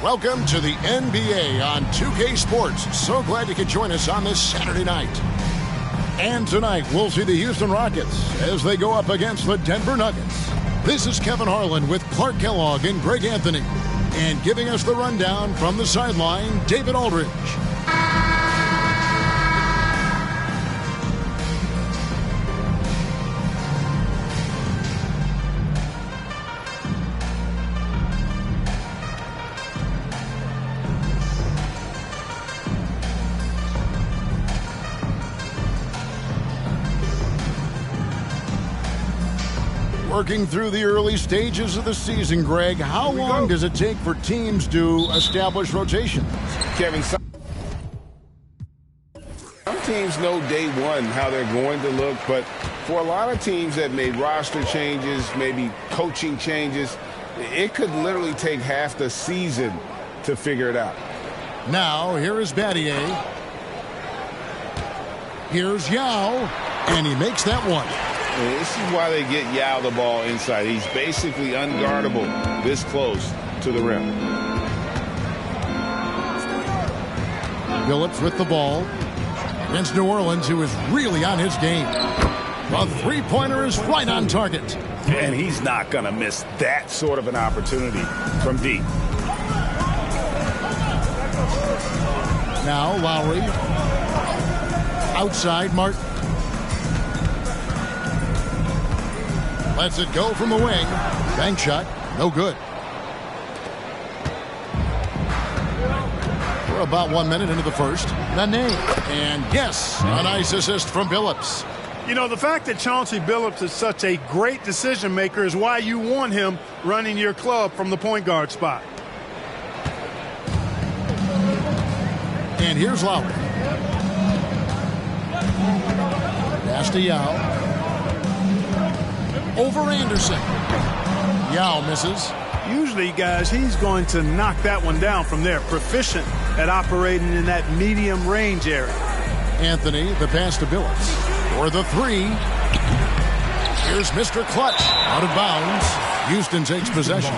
Welcome to the NBA on 2K Sports. So glad you could join us on this Saturday night. And tonight, we'll see the Houston Rockets as they go up against the Denver Nuggets. This is Kevin Harlan with Clark Kellogg and Greg Anthony. And giving us the rundown from the sideline, David Aldridge. Working through the early stages of the season, Greg, how long does it take for teams to establish rotations? Kevin, some teams know day one how they're going to look, but for a lot of teams that made roster changes, maybe coaching changes, it could literally take half the season to figure it out. Now, here is Battier. Here's Yao, and he makes that one. This is why they get Yao the ball inside. He's basically unguardable this close to the rim. Phillips with the ball against New Orleans, who is really on his game. The three-pointer is right on target. And he's not going to miss that sort of an opportunity from deep. Now Lowry. Outside Martin. Lets it go from the wing. Bank shot. No good. We're about 1 minute into the first. Nene. And yes, a nice assist from Billups. You know, the fact that Chauncey Billups is such a great decision maker is why you want him running your club from the point guard spot. And here's Lowry. Pass to Yao. Over Anderson. Yao misses. Usually, guys, he's going to knock that one down from there. Proficient at operating in that medium range area. Anthony, the pass to Billups. For the three. Here's Mr. Clutch. Out of bounds. Houston takes possession.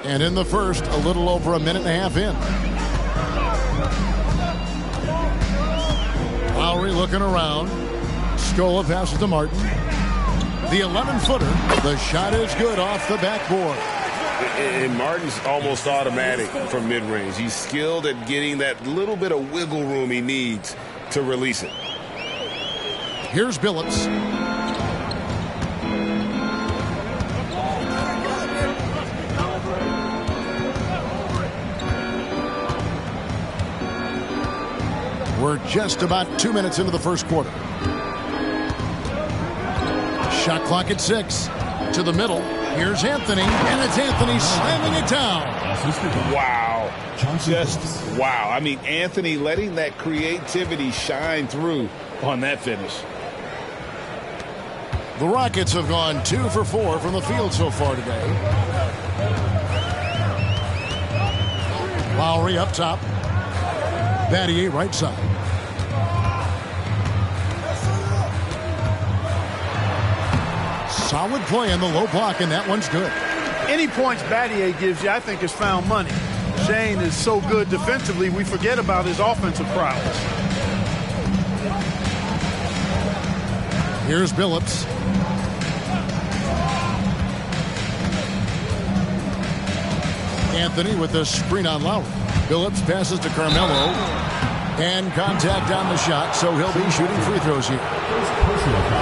And in the first, a little over a minute and a half in. Lowry looking around. Scola passes to Martin. The 11-footer. The shot is good off the backboard. And Martin's almost automatic from mid-range. He's skilled at getting that little bit of wiggle room he needs to release it. Here's Billups. We're just about 2 minutes into the first quarter. Shot clock at 6. To the middle. Here's Anthony. And it's Anthony slamming it down. Wow. Just wow. I mean, Anthony letting that creativity shine through on that finish. The Rockets have gone 2 for 4 from the field so far today. Lowry up top. Battier right side. Solid play in the low block, and that one's good. Any points Battier gives you, I think, is found money. Shane is so good defensively, we forget about his offensive prowess. Here's Billups. Anthony with the screen on Lowry. Billups passes to Carmelo. And contact on the shot, so he'll be shooting free throws here.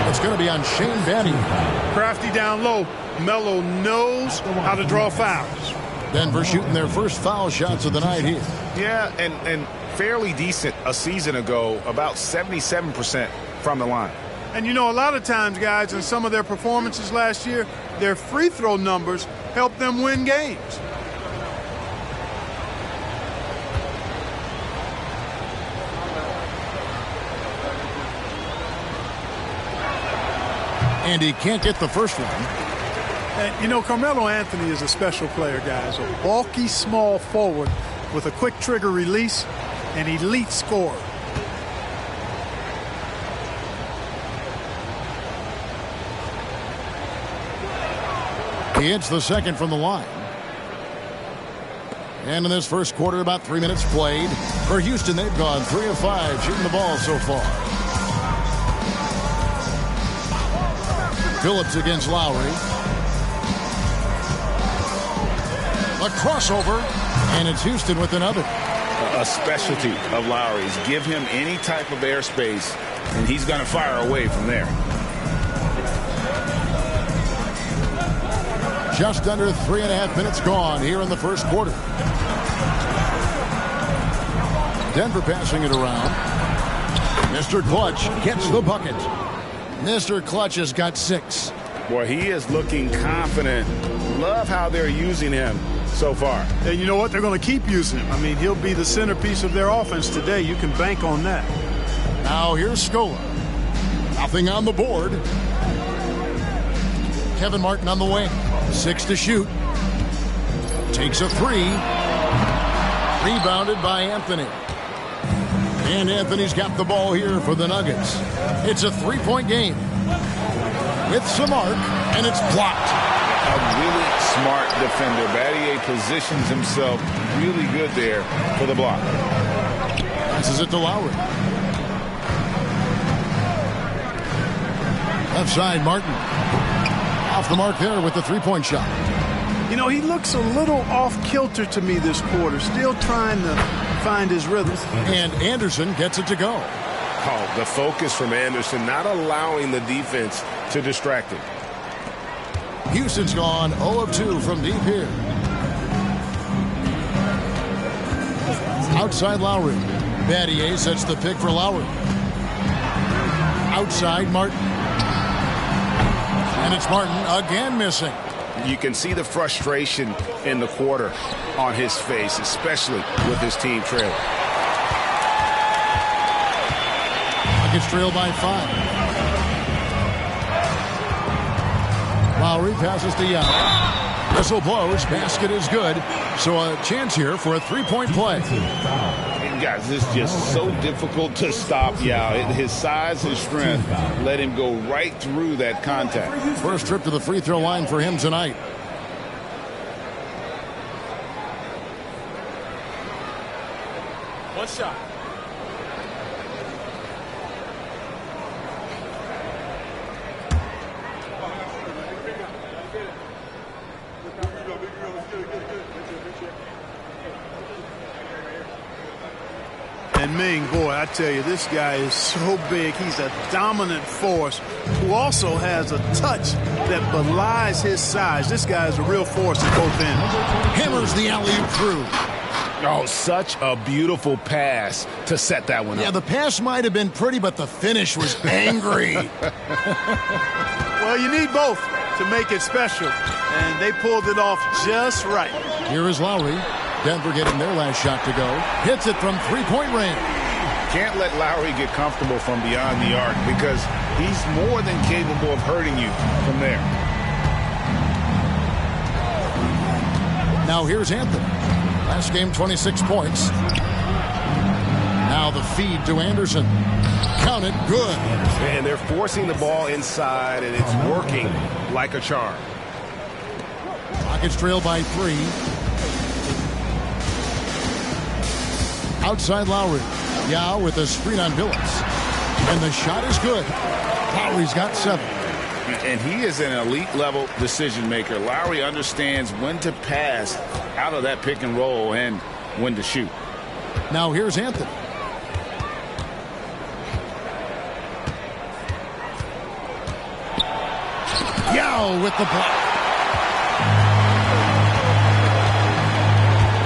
It's going to be on Shane Battier. Crafty down low. Melo knows how to draw fouls. Denver shooting their first foul shots of the night here. Yeah, and fairly decent a season ago, about 77% from the line. And you know, a lot of times, guys, in some of their performances last year, their free throw numbers helped them win games. And he can't get the first one. And, you know, Carmelo Anthony is a special player, guys. A bulky, small forward with a quick trigger release, an elite scorer. He hits the second from the line. And in this first quarter, about 3 minutes played. For Houston, they've gone 3 of 5 shooting the ball so far. Phillips against Lowry. A crossover, and it's Houston with another. A specialty of Lowry's. Give him any type of airspace, and he's going to fire away from there. Just under 3.5 minutes gone here in the first quarter. Denver passing it around. Mr. Clutch gets the bucket. Mr. Clutch has got 6. Boy, he is looking confident. Love how they're using him so far. And you know what? They're going to keep using him. I mean, he'll be the centerpiece of their offense today. You can bank on that. Now here's Scola. Nothing on the board. Kevin Martin on the wing. 6 to shoot. Takes a 3. Rebounded by Anthony. And Anthony's got the ball here for the Nuggets. It's a 3-point game. With some arc, and it's blocked. A really smart defender. Battier positions himself really good there for the block. Passes it to Lowry. Left side, Martin. Off the mark there with the 3-point shot. You know, he looks a little off-kilter to me this quarter. Still trying to find his rhythm. And Anderson gets it to go. Oh, the focus from Anderson, not allowing the defense to distract him. Houston's gone 0 of 2 from deep here. Outside Lowry. Battier sets the pick for Lowry. Outside Martin. And it's Martin again missing. You can see the frustration in the quarter on his face, especially with his team trailing. Nuggets trail by 5. Lowry passes to Young. Whistle blows. Basket is good. So a chance here for a 3-point play. And guys, this is just so difficult to stop Yao. His size and strength let him go right through that contact. First trip to the free throw line for him tonight. One shot. And Ming, boy, I tell you, this guy is so big. He's a dominant force who also has a touch that belies his size. This guy is a real force at both ends. Hammers the alley-oop through. Oh, such a beautiful pass to set that one up. Yeah, the pass might have been pretty, but the finish was angry. Well, you need both to make it special, and they pulled it off just right. Here is Lowry. Denver getting their last shot to go. Hits it from 3-point range. Can't let Lowry get comfortable from beyond the arc because he's more than capable of hurting you from there. Now here's Anthony. Last game, 26 points. Now the feed to Anderson. Count it, good. And they're forcing the ball inside, and it's working like a charm. Rockets trail by 3. Outside Lowry. Yao with a screen on Billups. And the shot is good. Lowry's got 7. And he is an elite level decision maker. Lowry understands when to pass out of that pick and roll and when to shoot. Now here's Anthony. Yao with the block.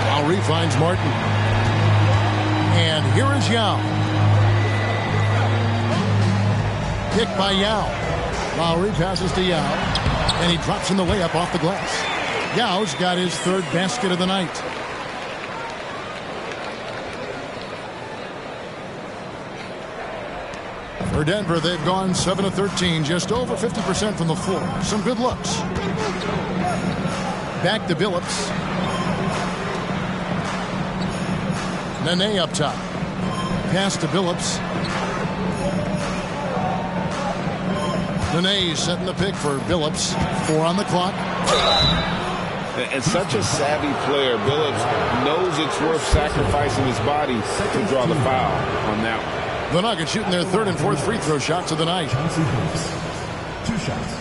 Lowry finds Martin. And here is Yao. Pick by Yao. Lowry passes to Yao. And he drops in the layup off the glass. Yao's got his 3rd basket of the night. For Denver, they've gone 7 of 13, just over 50% from the floor. Some good looks. Back to Billups. Nene up top. Pass to Billups. Nene setting the pick for Billups. 4 on the clock. And such a savvy player, Billups knows it's worth sacrificing his body to draw the foul on that one. The Nuggets shooting their 3rd and 4th free throw shots of the night. 2 shots.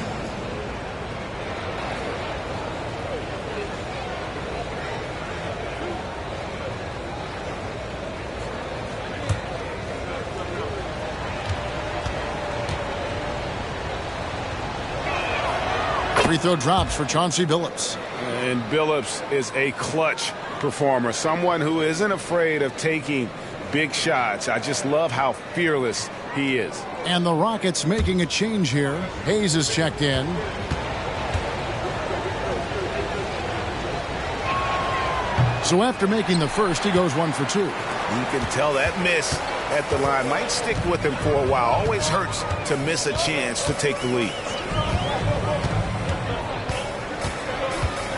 Free throw drops for Chauncey Billups. And Billups is a clutch performer, someone who isn't afraid of taking big shots. I just love how fearless he is. And the Rockets making a change here. Hayes is checked in. So after making the first, he goes 1 for 2. You can tell that miss at the line might stick with him for a while. Always hurts to miss a chance to take the lead.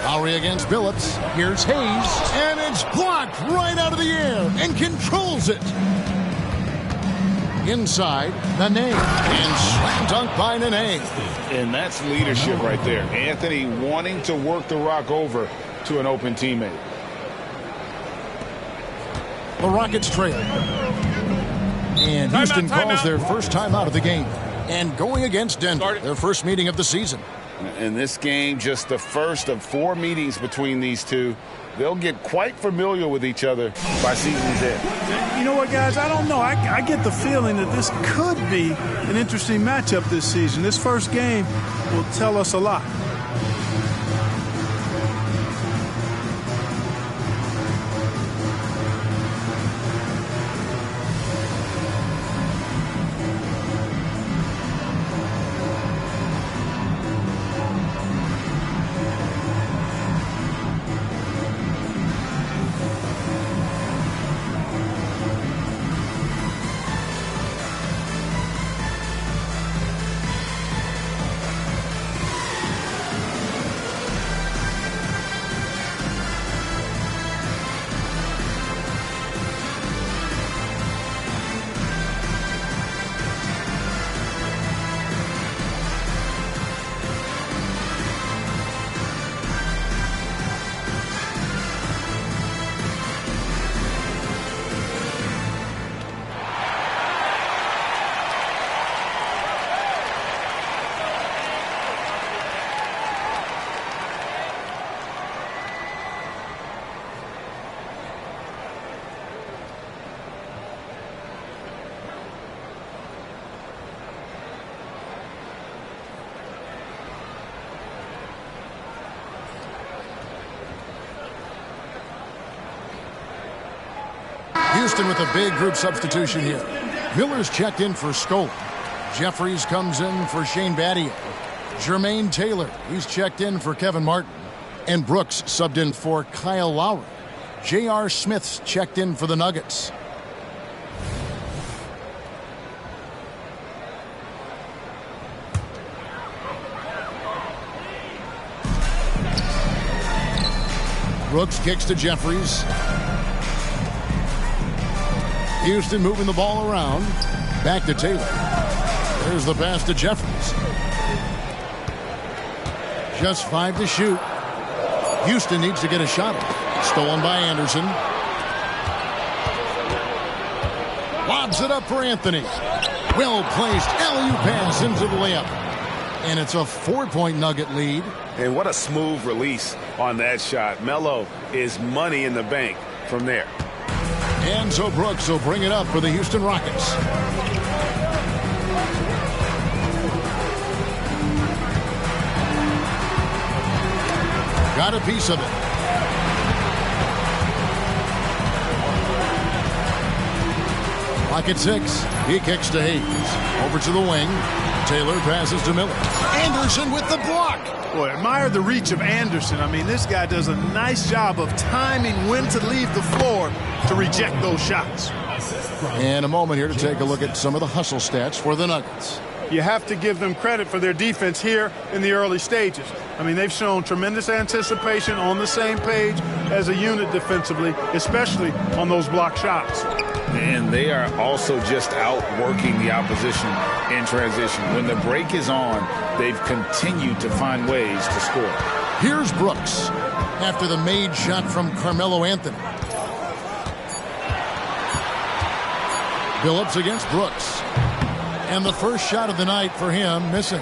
Lowry against Billups. Here's Hayes. And it's blocked right out of the air and controls it. Inside, Nene. And slam dunk by Nene. And that's leadership right there. Anthony wanting to work the rock over to an open teammate. The Rockets trail. And Houston calls their first timeout of the game. And going against Denver, their first meeting of the season. In this game, just the first of 4 meetings between these two. They'll get quite familiar with each other by season's end. You know what, guys? I don't know. I get the feeling that this could be an interesting matchup this season. This first game will tell us a lot. Houston with a big group substitution here. Miller's checked in for Scola. Jeffries comes in for Shane Battier. Jermaine Taylor, he's checked in for Kevin Martin. And Brooks subbed in for Kyle Lowry. J.R. Smith's checked in for the Nuggets. Brooks kicks to Jeffries. Houston moving the ball around. Back to Taylor. There's the pass to Jeffries. Just 5 to shoot. Houston needs to get a shot off. Stolen by Anderson. Lobs it up for Anthony. Well-placed alley-oop pass into the layup. And it's a 4-point Nugget lead. And what a smooth release on that shot. Melo is money in the bank from there. And so Brooks will bring it up for the Houston Rockets. Got a piece of it. Clock at 6. He kicks to Hayes. Over to the wing. Taylor passes to Miller. Anderson with the block. Boy, admire the reach of Anderson. I mean, this guy does a nice job of timing when to leave the floor to reject those shots. And a moment here to take a look at some of the hustle stats for the Nuggets. You have to give them credit for their defense here in the early stages. I mean, they've shown tremendous anticipation, on the same page as a unit defensively, especially on those block shots. And they are also just outworking the opposition in transition. When the break is on, they've continued to find ways to score. Here's Brooks after the made shot from Carmelo Anthony. Billups against Brooks. And the first shot of the night for him missing.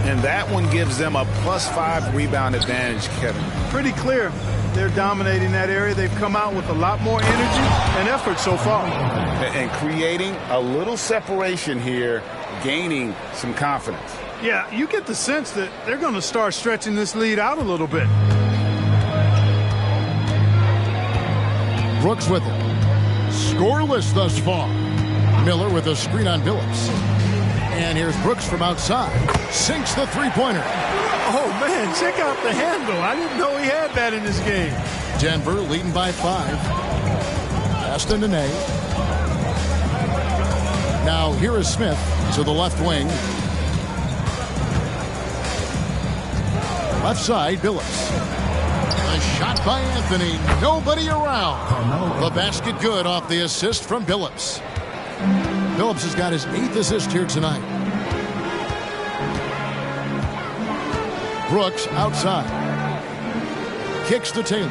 And that one gives them a +5 rebound advantage, Kevin. Pretty clear. They're dominating that area. They've come out with a lot more energy and effort so far. And creating a little separation here, gaining some confidence. Yeah, you get the sense that they're going to start stretching this lead out a little bit. Brooks with it. Scoreless thus far. Miller with a screen on Billups. And here's Brooks from outside. Sinks the three-pointer. Oh, man, check out the handle. I didn't know he had that in his game. Denver leading by 5. Pass to Nene. Now here is Smith to the left wing. Left side, Billups. A shot by Anthony. Nobody around. The basket good off the assist from Billups. Billups has got his 8th assist here tonight. Brooks outside. Kicks to Taylor.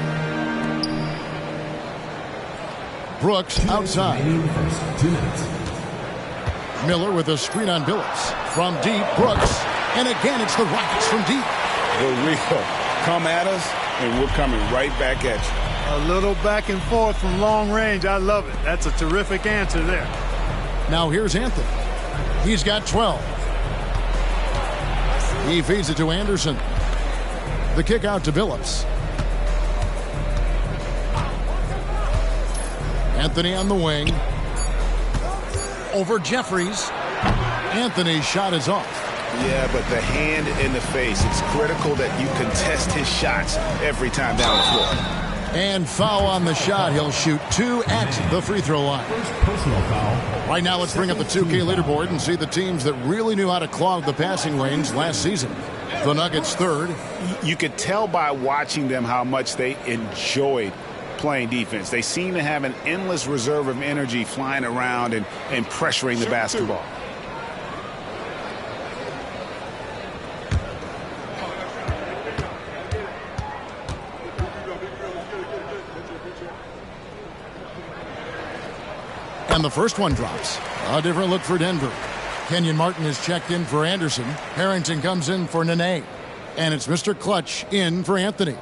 Brooks outside. Miller with a screen on Billups. From deep, Brooks. And again, it's the Rockets from deep. The real come at us, and we're coming right back at you. A little back and forth from long range. I love it. That's a terrific answer there. Now here's Anthony. He's got 12. He feeds it to Anderson. The kick out to Billups. Anthony on the wing. Over Jeffries. Anthony's shot is off. Yeah, but the hand in the face. It's critical that you contest his shots every time down the floor. And foul on the shot. He'll shoot 2 at the free throw line. Personal foul. Right now, let's bring up the 2K leaderboard and see the teams that really knew how to clog the passing lanes last season. The Nuggets third. You could tell by watching them how much they enjoyed playing defense. They seem to have an endless reserve of energy flying around and pressuring the basketball. And the first one drops. A different look for Denver. Kenyon Martin is checked in for Anderson. Harrington comes in for Nene. And it's Mr. Clutch in for Anthony.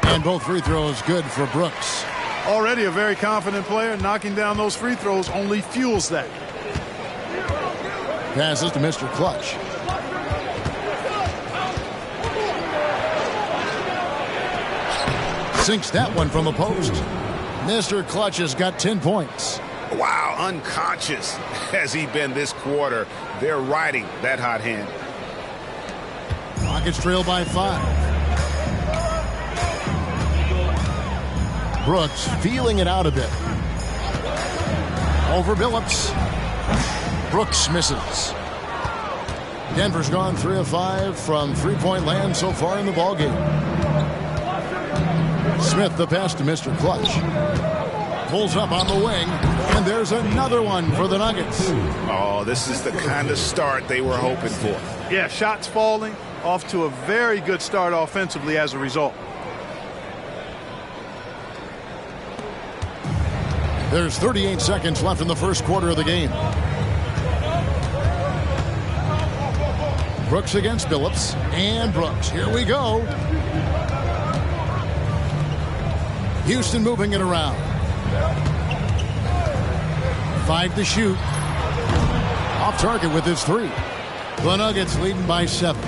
And both free throws good for Brooks. Already a very confident player. Knocking down those free throws only fuels that. Passes to Mr. Clutch. Sinks that one from the post. Mr. Clutch has got 10 points. Wow, unconscious has he been this quarter. They're riding that hot hand. Rockets trail by 5. Brooks feeling it out a bit. Over Billups. Brooks misses. Denver's gone 3 of 5 from three-point land so far in the ballgame. Smith the pass to Mr. Clutch. Pulls up on the wing, and there's another one for the Nuggets. Oh, this is the kind of start they were hoping for. Yeah, shots falling. Off to a very good start offensively as a result. There's 38 seconds left in the first quarter of the game. Brooks against Billups. And Brooks. Here we go. Houston moving it around. 5 to shoot. Off target with his 3. The Nuggets leading by 7.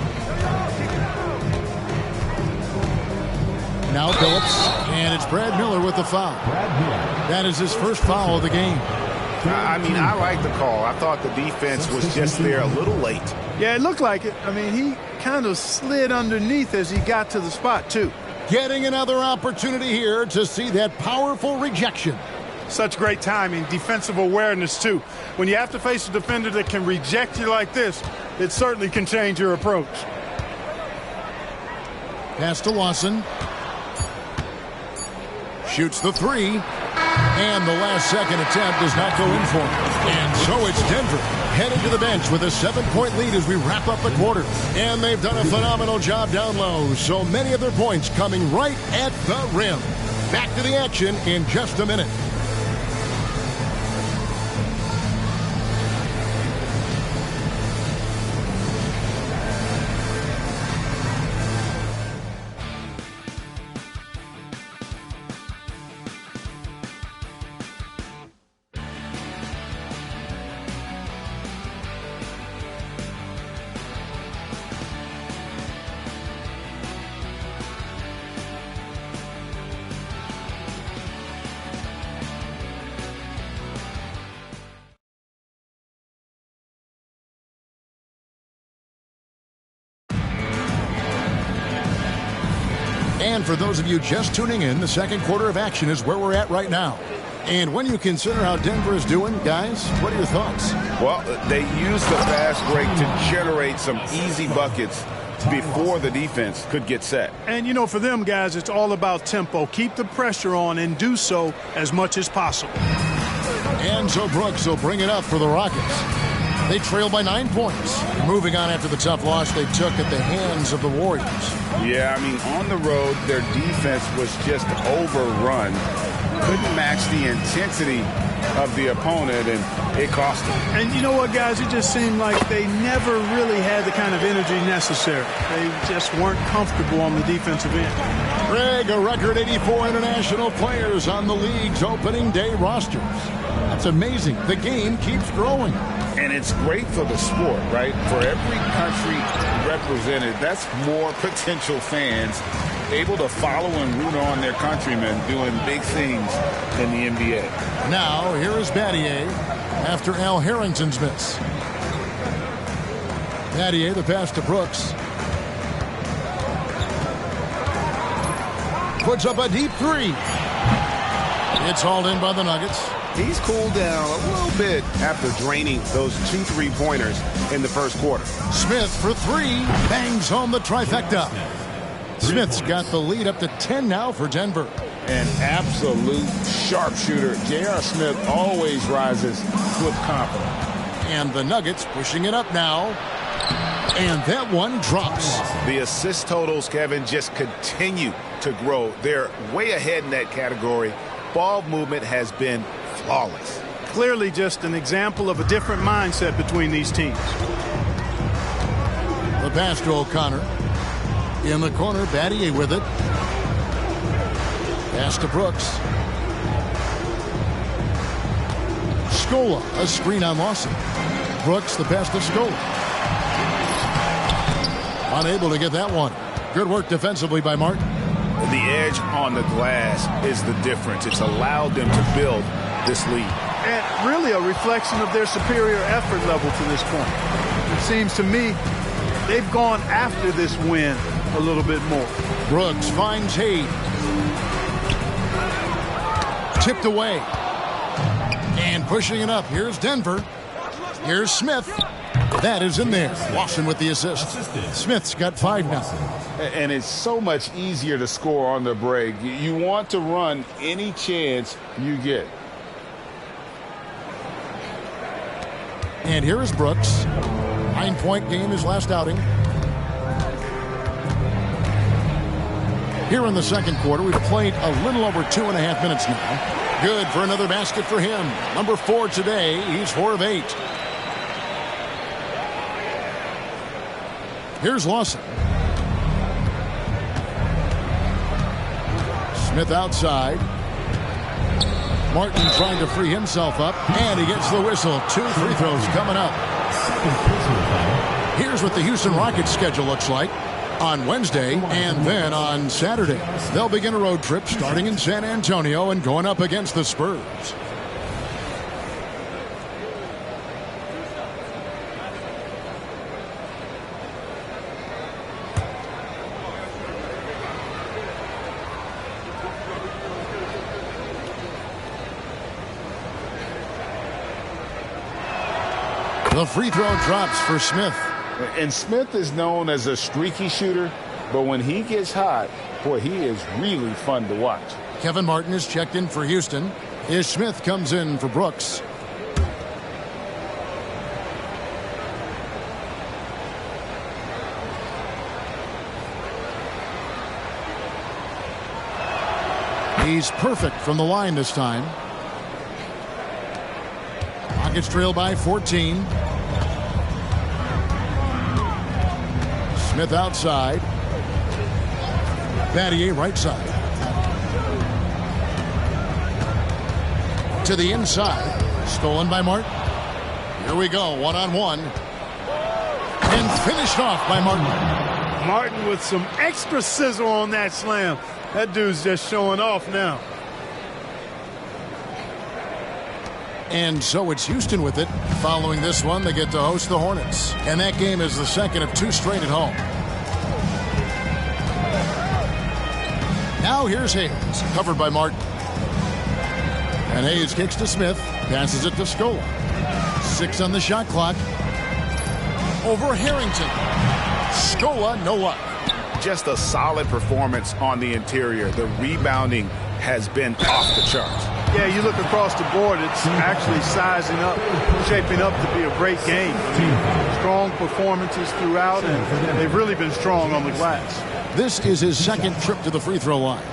Now Billups. And it's Brad Miller with the foul. That is his first foul of the game. I mean, I like the call. I thought the defense was just there a little late. Yeah, it looked like it. I mean, he kind of slid underneath as he got to the spot, too. Getting another opportunity here to see that powerful rejection. Such great timing, defensive awareness, too. When you have to face a defender that can reject you like this, it certainly can change your approach. Pass to Lawson. Shoots the three. And the last second attempt does not go in for him. And so it's Denver heading to the bench with a 7-point lead as we wrap up the quarter. And they've done a phenomenal job down low. So many of their points coming right at the rim. Back to the action in just a minute. And for those of you just tuning in, the second quarter of action is where we're at right now. And when you consider how Denver is doing, guys, what are your thoughts? Well, they used the fast break to generate some easy buckets before the defense could get set. And, you know, for them, guys, it's all about tempo. Keep the pressure on and do so as much as possible. And so Brooks will bring it up for the Rockets. They trail by 9 points. Moving on after the tough loss they took at the hands of the Warriors. Yeah, I mean, on the road, their defense was just overrun. Couldn't match the intensity of the opponent, and it cost them. And you know what, guys? It just seemed like they never really had the kind of energy necessary. They just weren't comfortable on the defensive end. Greg, a record 84 international players on the league's opening day rosters. That's amazing. The game keeps growing. And it's great for the sport, right? For every country represented, that's more potential fans able to follow and root on their countrymen doing big things in the NBA. Now, here is Battier after Al Harrington's miss. Battier, the pass to Brooks. Puts up a deep three. It's hauled in by the Nuggets. He's cooled down a little bit after draining those 2 3-pointers in the first quarter. Smith for three. Bangs home the trifecta. Smith's got the lead up to 10 now for Denver. An absolute sharpshooter. J.R. Smith always rises with confidence. And the Nuggets pushing it up now. And that one drops. The assist totals, Kevin, just continue to grow. They're way ahead in that category. Ball movement has been flawless. Clearly just an example of a different mindset between these teams. The pass to O'Connor. In the corner, Battier with it. Pass to Brooks. Scola, a screen on Lawson. Brooks, the pass to Scola. Unable to get that one. Good work defensively by Martin. The edge on the glass is the difference. It's allowed them to build this lead. And really a reflection of their superior effort level to this point. It seems to me they've gone after this win a little bit more. Brooks finds Hayes. Tipped away. And pushing it up. Here's Denver. Here's Smith. That is in there. Lawson with the assist. Smith's got 5 now. And it's so much easier to score on the break. You want to run any chance you get. And here is Brooks. 9-point game his last outing. Here in the second quarter, we've played a little over 2.5 minutes now. Good for another basket for him. Number 4 today. He's 4 of 8. Here's Lawson. Smith outside. Martin trying to free himself up. And he gets the whistle. 2 free throws coming up. Here's what the Houston Rockets schedule looks like on Wednesday and then on Saturday. They'll begin a road trip starting in San Antonio and going up against the Spurs. The free throw drops for Smith. And Smith is known as a streaky shooter, but when he gets hot, boy, he is really fun to watch. Kevin Martin is checked in for Houston. Ish Smith comes in for Brooks. He's perfect from the line this time. Rockets trail by 14. Smith outside. Battier right side. To the inside. Stolen by Martin. Here we go, one-on-one. And finished off by Martin. Martin with some extra sizzle on that slam. That dude's just showing off now. And so it's Houston with it. Following this one, they get to host the Hornets. And that game is the second of 2 straight at home. Now here's Hayes, covered by Martin. And Hayes kicks to Smith, passes it to Scola. 6 on the shot clock. Over Harrington. Scola, no luck. Just a solid performance on the interior. The rebounding has been off the charts. Yeah, you look across the board, it's actually sizing up, shaping up to be a great game. I mean, strong performances throughout, and they've really been strong on the glass. This is his second trip to the free throw line.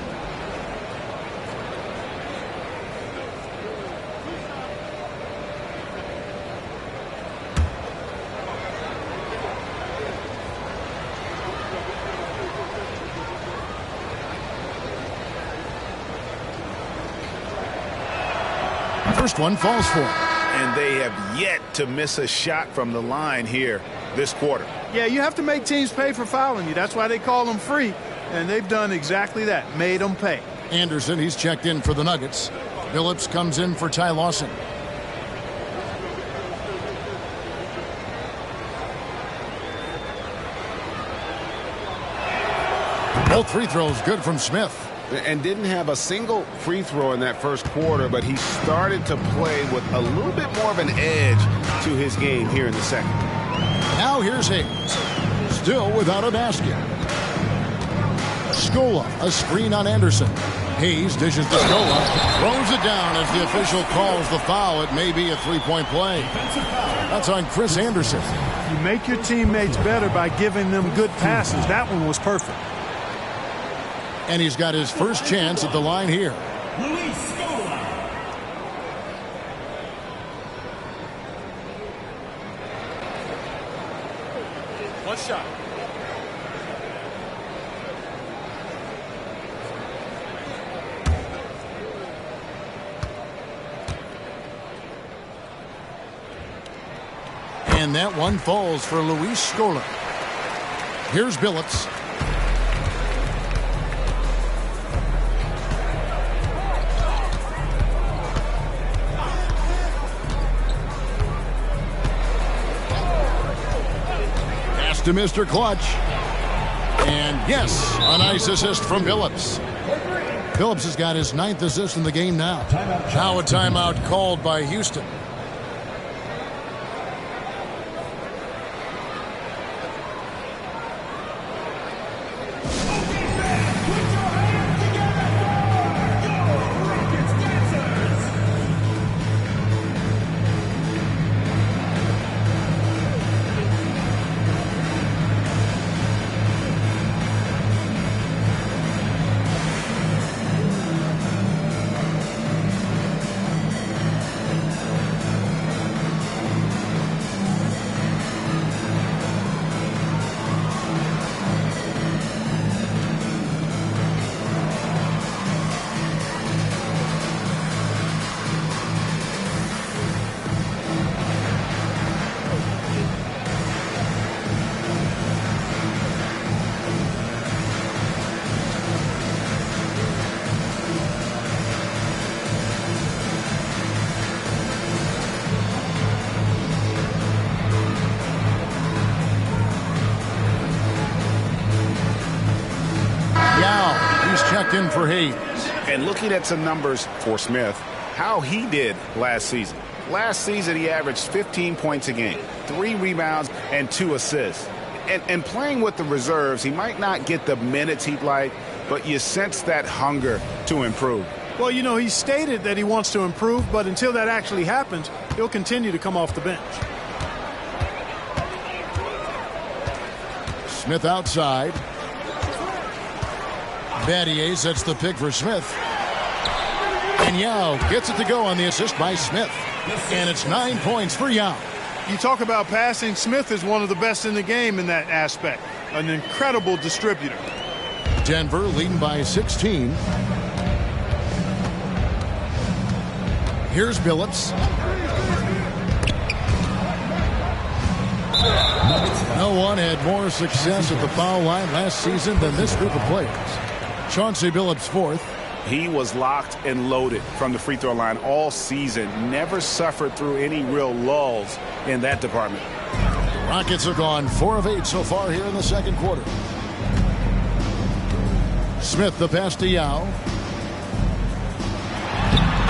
First one falls for him. And they have yet to miss a shot from the line here this quarter. Yeah, you have to make teams pay for fouling you. That's why they call them free. And they've done exactly that, made them pay. Anderson, he's checked in for the Nuggets. Phillips comes in for Ty Lawson. Both free throws good from Smith. And didn't have a single free throw in that first quarter, but he started to play with a little bit more of an edge to his game here in the second. Now here's Hayes. Still without a basket. Scola, a screen on Anderson. Hayes dishes to Scola. Throws it down as the official calls the foul. It may be a three-point play. That's on Chris Anderson. You make your teammates better by giving them good passes. That one was perfect. And he's got his first chance at the line here. Luis Scola. One shot. And that one falls for Luis Scola. Here's Billups. To Mr. Clutch. And yes, a nice assist from Phillips. Phillips has got his 9th assist in the game now. Now a timeout called by Houston. Checked in for Hayes. And looking at some numbers for Smith, how he did last season. Last season, he averaged 15 points a game, 3 rebounds, and 2 assists. And playing with the reserves, he might not get the minutes he'd like, but you sense that hunger to improve. Well, you know, he stated that he wants to improve, but until that actually happens, he'll continue to come off the bench. Smith outside. Battier sets the pick for Smith. And Yao gets it to go on the assist by Smith. And it's 9 points for Yao. You talk about passing, Smith is one of the best in the game in that aspect. An incredible distributor. Denver leading by 16. Here's Billups. No one had more success at the foul line last season than this group of players. Chauncey Billups fourth. He was locked and loaded from the free throw line all season. Never suffered through any real lulls in that department. Rockets have gone 4 of 8 so far here in the second quarter. Smith the pass to Yao.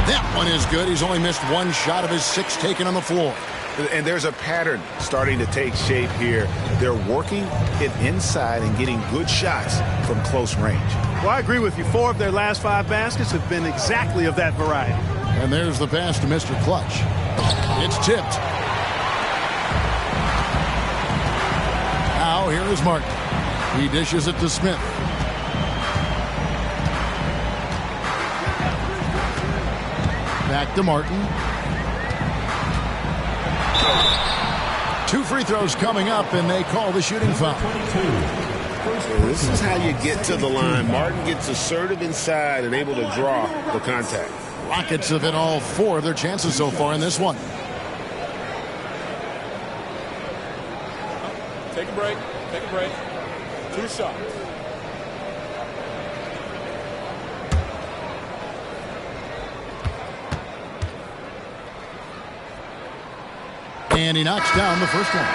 That one is good. He's only missed 1 shot of his 6 taken on the floor. And there's a pattern starting to take shape here. They're working it inside and getting good shots from close range. Well, I agree with you. 4 of their last 5 baskets have been exactly of that variety. And there's the pass to Mr. Clutch. It's tipped. Now here is Martin. He dishes it to Smith. Back to Martin. 2 free throws coming up, and they call the shooting foul. This is how you get to the line. Martin gets assertive inside and able to draw the contact. Rockets have hit all 4 of their chances so far in this one. Take a break. Take a break. 2 shots. And he knocks down the first one.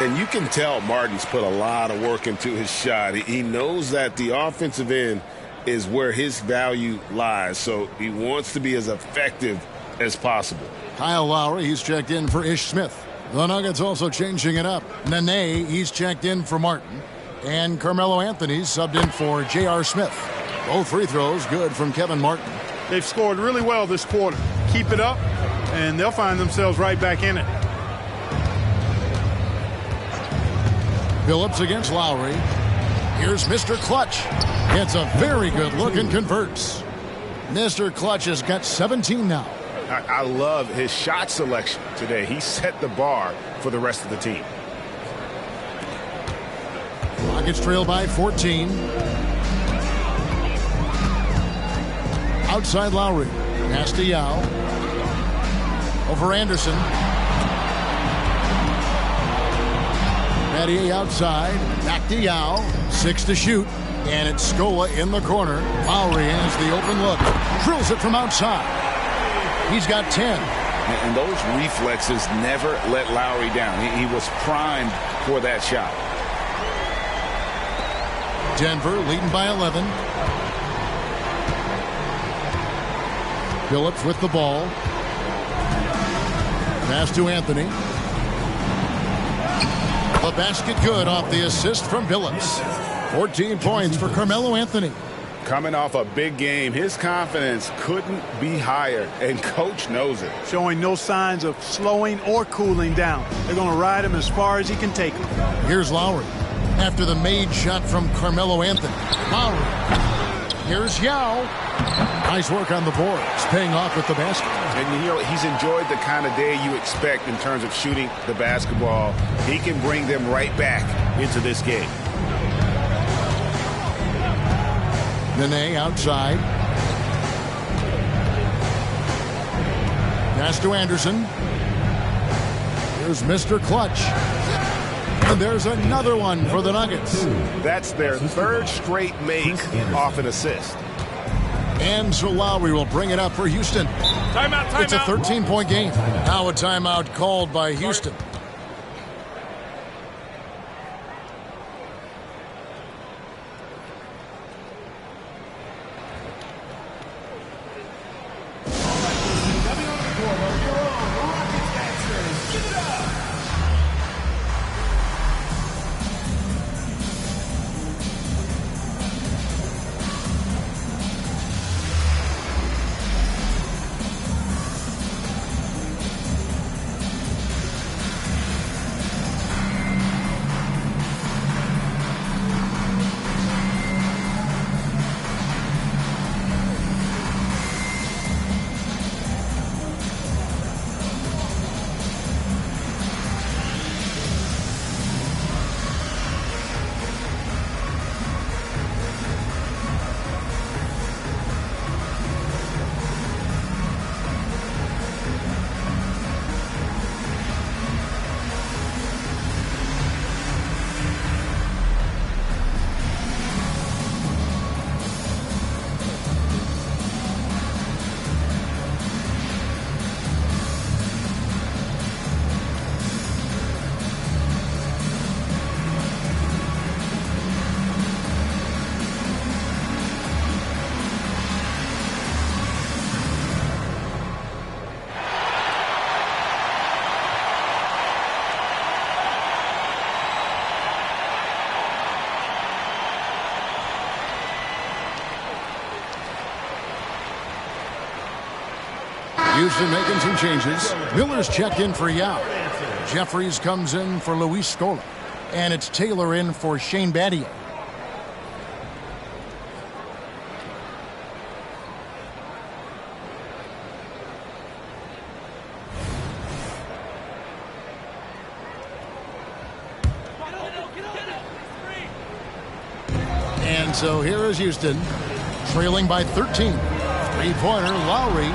And you can tell Martin's put a lot of work into his shot. He knows that the offensive end is where his value lies, so he wants to be as effective as possible. Kyle Lowry, he's checked in for Ish Smith. The Nuggets also changing it up. Nene, he's checked in for Martin. And Carmelo Anthony's subbed in for J.R. Smith. Both free throws good from Kevin Martin. They've scored really well this quarter. Keep it up, and they'll find themselves right back in it. Billups against Lowry. Here's Mr. Clutch. It's a very good look and converts. Mr. Clutch has got 17 now. I love his shot selection today. He set the bar for the rest of the team. Rockets trail by 14. Outside Lowry. Pass to Yao. Over Anderson. Battier outside. Back to Yao. 6 to shoot. And it's Scola in the corner. Lowry has the open look. Drills it from outside. He's got 10. And those reflexes never let Lowry down. He was primed for that shot. Denver leading by 11. Billups with the ball. Pass to Anthony. The basket good off the assist from Billups. 14 points for Carmelo Anthony. Coming off a big game, his confidence couldn't be higher, and coach knows it. Showing no signs of slowing or cooling down. They're going to ride him as far as he can take him. Here's Lowry. After the made shot from Carmelo Anthony. Lowry. Here's Yao. Nice work on the boards. Paying off with the basket. And, you know, he's enjoyed the kind of day you expect in terms of shooting the basketball. He can bring them right back into this game. Nene outside. Pass to Anderson. Here's Mr. Clutch. And there's another one for the Nuggets. That's their 3rd straight make off an assist. And so Lowry will bring it up for Houston. Timeout. It's a 13-point game. Now a timeout called by Houston. Houston making some changes. Miller's checked in for Yao. Jeffries comes in for Luis Scola. And it's Taylor in for Shane Battier. And so here is Houston, trailing by 13. Three-pointer, Lowry.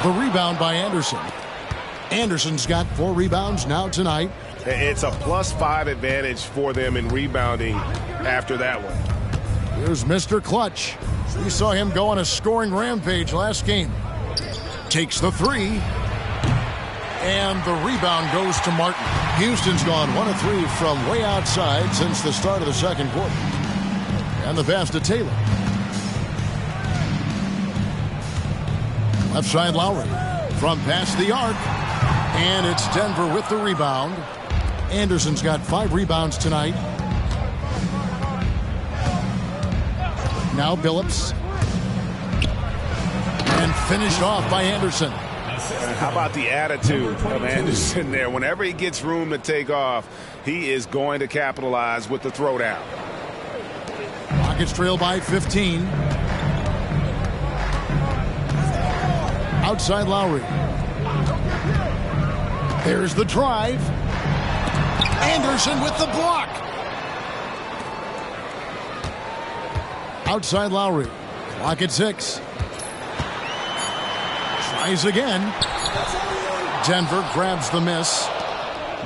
The rebound by Anderson. Anderson's got 4 rebounds now tonight. It's a +5 advantage for them in rebounding after that one. Here's Mr. Clutch. We saw him go on a scoring rampage last game. Takes the 3. And the rebound goes to Martin. Houston's gone 1 of 3 from way outside since the start of the second quarter. And the pass to Taylor. Left side Lowry. From past the arc. And it's Denver with the rebound. Anderson's got 5 rebounds tonight. Now Billups. And finished off by Anderson. How about the attitude of Anderson there? Whenever he gets room to take off, he is going to capitalize with the throwdown. Rockets trail by 15. Outside Lowry. There's the drive. Anderson with the block. Outside Lowry. Clock at 6. Tries again. Denver grabs the miss.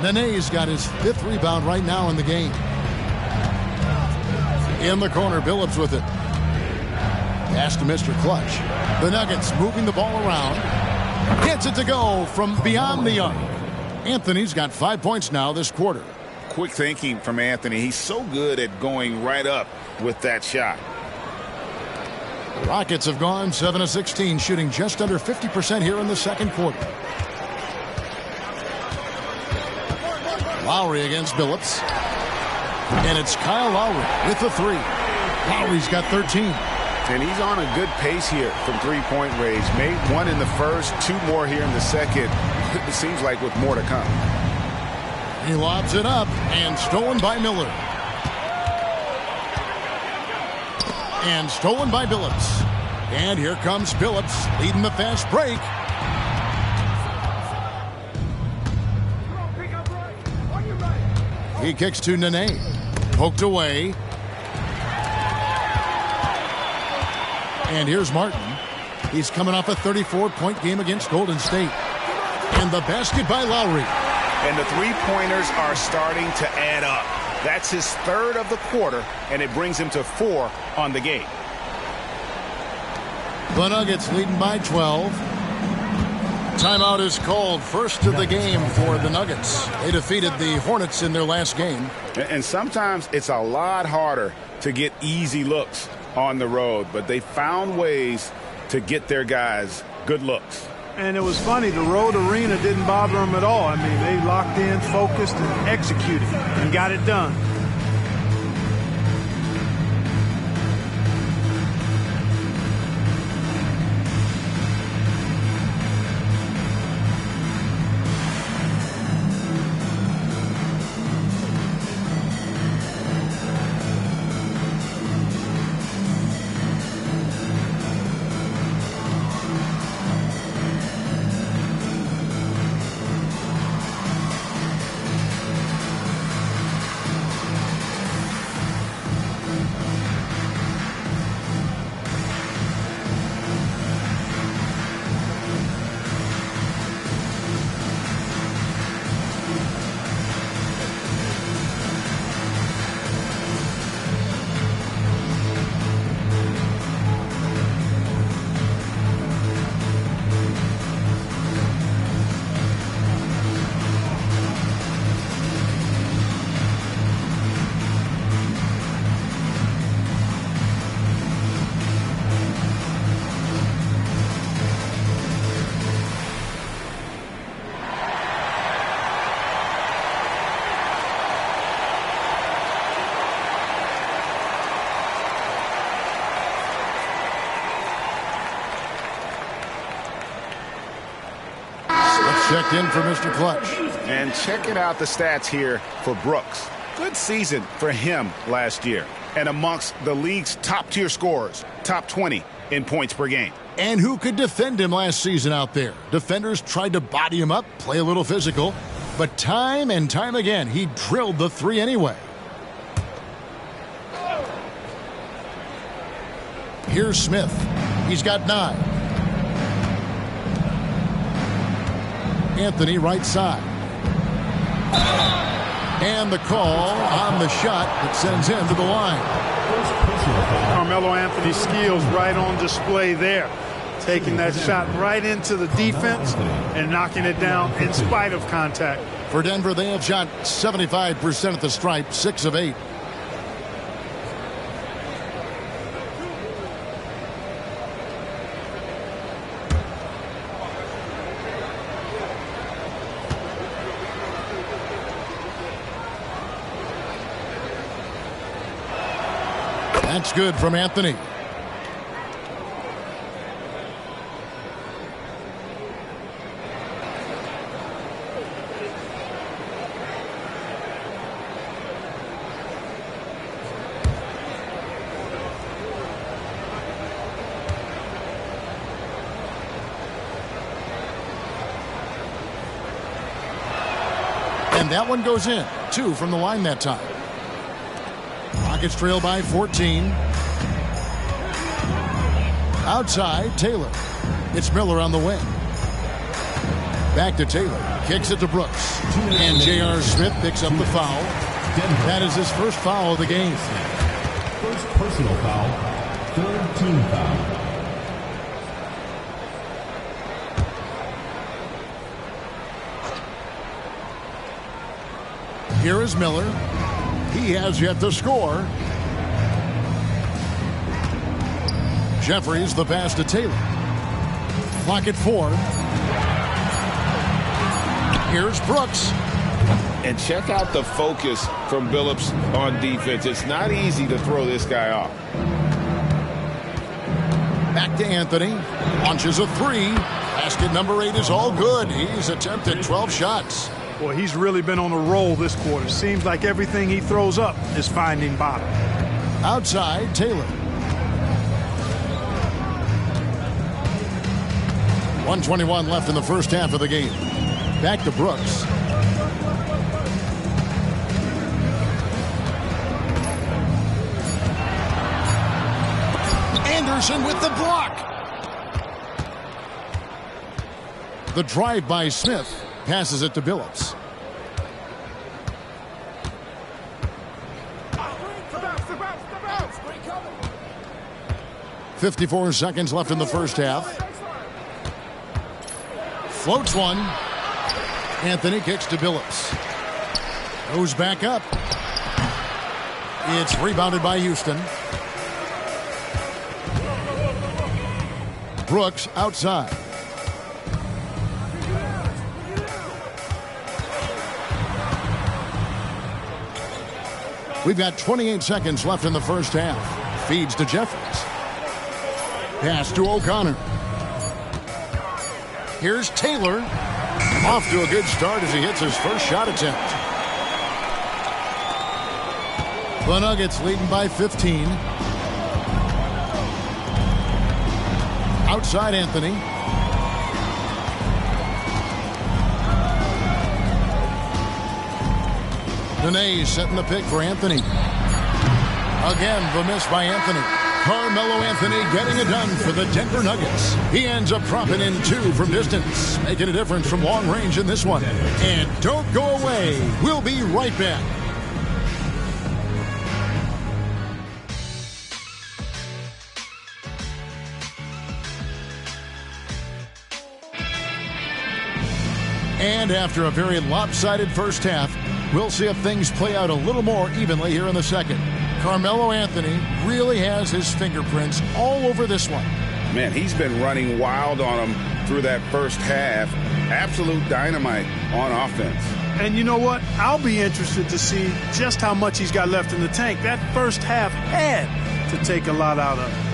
Nene's got his 5th rebound right now in the game. In the corner, Billups with it. Pass to Mr. Clutch. The Nuggets moving the ball around. Gets it to go from beyond the arc. Anthony's got 5 points now this quarter. Quick thinking from Anthony. He's so good at going right up with that shot. The Rockets have gone 7 of 16, shooting just under 50% here in the second quarter. Lowry against Billups. And it's Kyle Lowry with the 3. Lowry's got 13. And he's on a good pace here from three-point range. Made 1 in the first, 2 more here in the second. It seems like with more to come. He lobs it up and stolen by Miller. And stolen by Billups. And here comes Billups leading the fast break. He kicks to Nene. Poked away. And here's Martin. He's coming off a 34-point game against Golden State. And the basket by Lowry. And the three-pointers are starting to add up. That's his 3rd of the quarter, and it brings him to 4 on the game. The Nuggets leading by 12. Timeout is called. First of the game for the Nuggets. They defeated the Hornets in their last game. And sometimes it's a lot harder to get easy looks on the road, but they found ways to get their guys good looks. And it was funny, the road arena didn't bother them at all. I mean, they locked in, focused, and executed, and got it done. checked in for Mr. Clutch. And checking out the stats here for Brooks. Good season for him last year. And amongst the league's top-tier scorers, top 20 in points per game. And who could defend him last season out there? Defenders tried to body him up, play a little physical. But time and time again, he drilled the three anyway. Here's Smith. He's got 9. Anthony right side. And the call on the shot that sends him to the line. Carmelo Anthony's skills right on display there. Taking that shot right into the defense and knocking it down in spite of contact. For Denver, they have shot 75% at the stripe, 6 of 8. That's good from Anthony. And that one goes in. 2 from the line that time. Rockets trail by 14. Outside, Taylor. It's Miller on the wing. Back to Taylor. Kicks it to Brooks. And J.R. Smith picks up the foul. That is his first foul of the game. First personal foul. Third team foul. Here is Miller. He has yet to score. Jeffries the pass to Taylor. Clock at 4. Here's Brooks. And check out the focus from Billups on defense. It's not easy to throw this guy off. Back to Anthony. Launches a 3. Basket number 8 is all good. He's attempted 12 shots. Boy, he's really been on a roll this quarter. Seems like everything he throws up is finding bottom. Outside, Taylor. 1:21 left in the first half of the game. Back to Brooks. Anderson with the block. The drive by Smith. Passes it to Billups. .54 seconds left in the first half. Floats one. Anthony kicks to Billups. Goes back up. It's rebounded by Houston. Brooks outside. We've got 28 seconds left in the first half. Feeds to Jeffries. Pass to O'Connor. Here's Taylor. Off to a good start as he hits his first shot attempt. The Nuggets leading by 15. Outside Anthony. Nene setting the pick for Anthony. Again, the miss by Anthony. Carmelo Anthony getting it done for the Denver Nuggets. He ends up dropping in 2 from distance, making a difference from long range in this one. And don't go away. We'll be right back. And after a very lopsided first half, we'll see if things play out a little more evenly here in the second. Carmelo Anthony really has his fingerprints all over this one. Man, he's been running wild on him through that first half. Absolute dynamite on offense. And you know what? I'll be interested to see just how much he's got left in the tank. That first half had to take a lot out of him.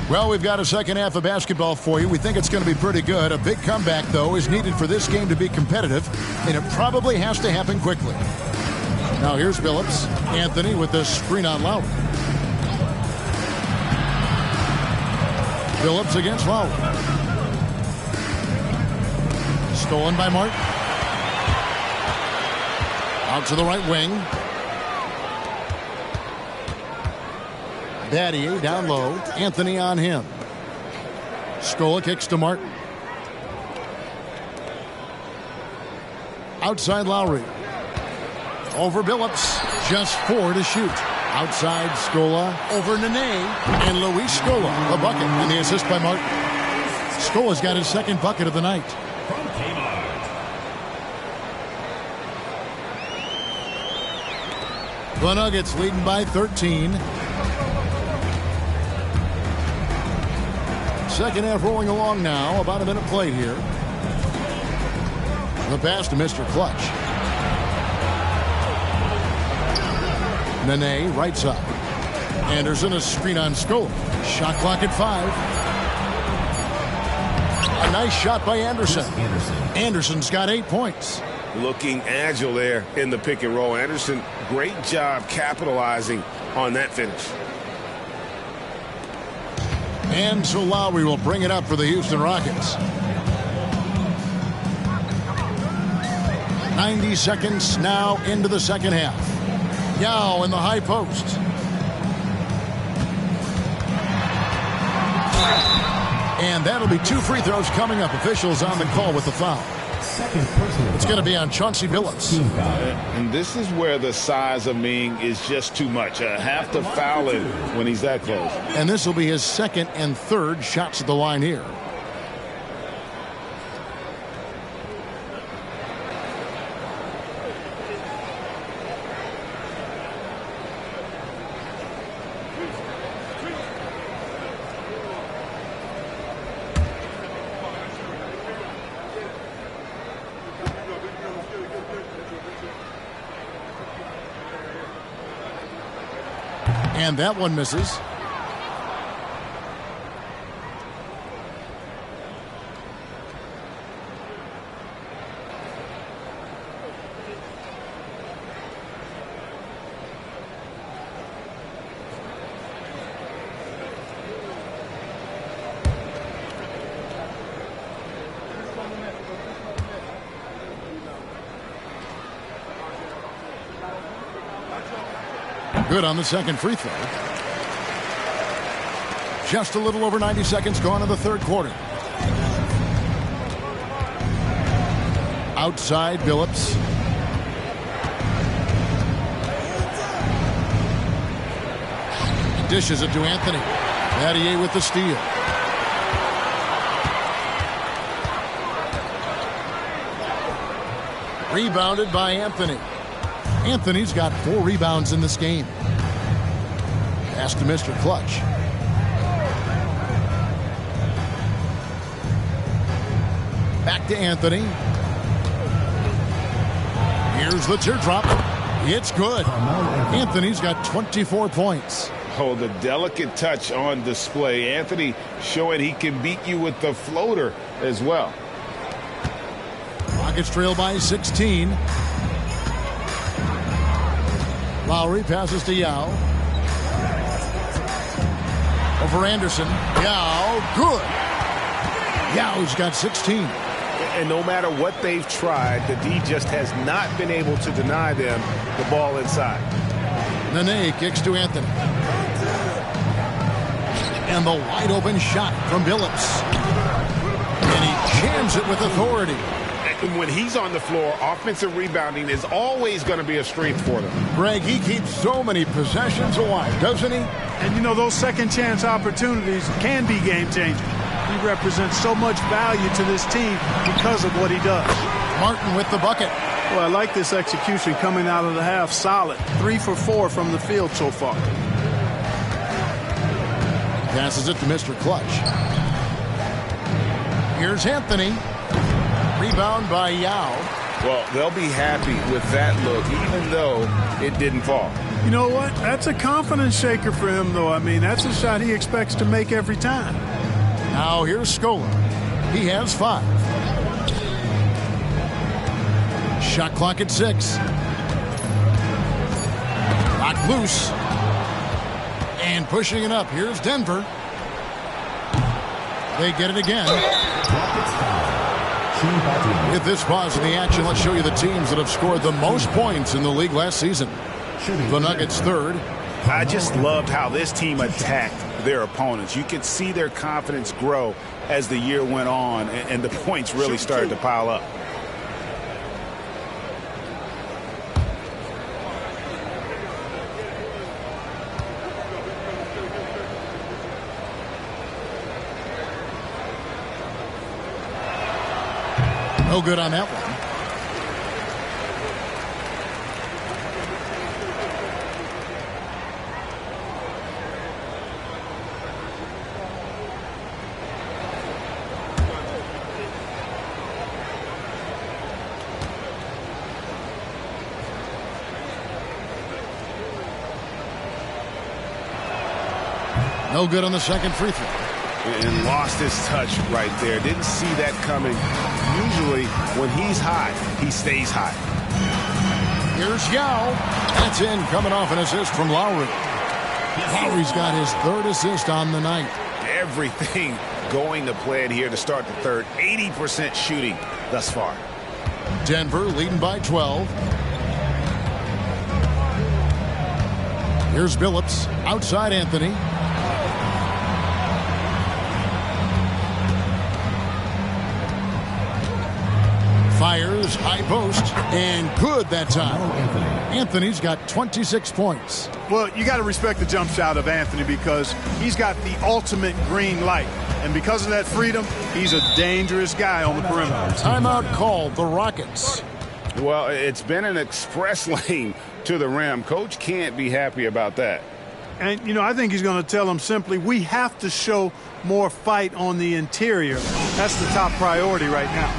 Well, we've got a second half of basketball for you. We think it's going to be pretty good. A big comeback, though, is needed for this game to be competitive, and it probably has to happen quickly. Now here's Phillips. Anthony with the screen on Lowry. Phillips against Lowry. Stolen by Martin. Out to the right wing. Battier down low. Anthony on him. Scola kicks to Martin. Outside Lowry. Over Billups. Just 4 to shoot. Outside Scola. Over Nene. And Luis Scola. The bucket. And the assist by Martin. Scola's got his second bucket of the night. From Kmart. The Nuggets leading by 13. Second half rolling along now. About a minute played here. The pass to Mr. Clutch. Nene, right side. Anderson, a screen on Scola. Shot clock at 5. A nice shot by Anderson. Anderson's got 8 points. Looking agile there in the pick and roll. Anderson, great job capitalizing on that finish. And so Lowry will bring it up for the Houston Rockets. 90 seconds now into the second half. Yao in the high post. And that'll be 2 free throws coming up. Officials on the call with the foul. It's going to be on Chauncey Billups. And this is where the size of Ming is just too much. Have to foul him when he's that close. And this will be his second and third shots at the line here. And that one misses. Good on the second free throw. Just a little over 90 seconds gone in the third quarter. Outside Billups. Dishes it to Anthony. Battier with the steal. Rebounded by Anthony. Anthony's got 4 rebounds in this game. Pass to Mr. Clutch. Back to Anthony. Here's the teardrop. It's good. Anthony's got 24 points. Oh, the delicate touch on display. Anthony showing he can beat you with the floater as well. Rockets trail by 16. Lowry passes to Yao. Over Anderson. Yao, good. Yao's got 16. And no matter what they've tried, the D just has not been able to deny them the ball inside. Nene kicks to Anthony. And the wide open shot from Billups. And he jams it with authority. And when he's on the floor, offensive rebounding is always going to be a strength for them. Greg, he keeps so many possessions alive, doesn't he? And you know, those second chance opportunities can be game changing. He represents so much value to this team because of what he does. Martin with the bucket. Well, I like this execution coming out of the half. Solid. 3 for 4 from the field so far. Passes it to Mr. Clutch. Here's Anthony. Rebound by Yao. Well, they'll be happy with that look, even though it didn't fall. You know what? That's a confidence shaker for him, though. I mean, that's a shot he expects to make every time. Now here's Scola. He has 5. Shot clock at 6. Knocked loose. And pushing it up. Here's Denver. They get it again. With this pause in the action, let's show you the teams that have scored the most points in the league last season. The Nuggets 3rd. I just loved how this team attacked their opponents. You could see their confidence grow as the year went on, and the points really started to pile up. No good on that one. No good on the second free throw. And lost his touch right there. Didn't see that coming. Usually, when he's hot, he stays hot. Here's Yao. That's in, coming off an assist from Lowry. Lowry's got his 3rd assist on the night. Everything going to plan here to start the third. 80% shooting thus far. Denver leading by 12. Here's Billups. Outside Anthony. Fires, high post, and good that time. Anthony's got 26 points. Well, you got to respect the jump shot of Anthony because he's got the ultimate green light. And because of that freedom, he's a dangerous guy on the perimeter. Timeout called, the Rockets. Well, it's been an express lane to the rim. Coach can't be happy about that. And, you know, I think he's going to tell them simply, we have to show more fight on the interior. That's the top priority right now.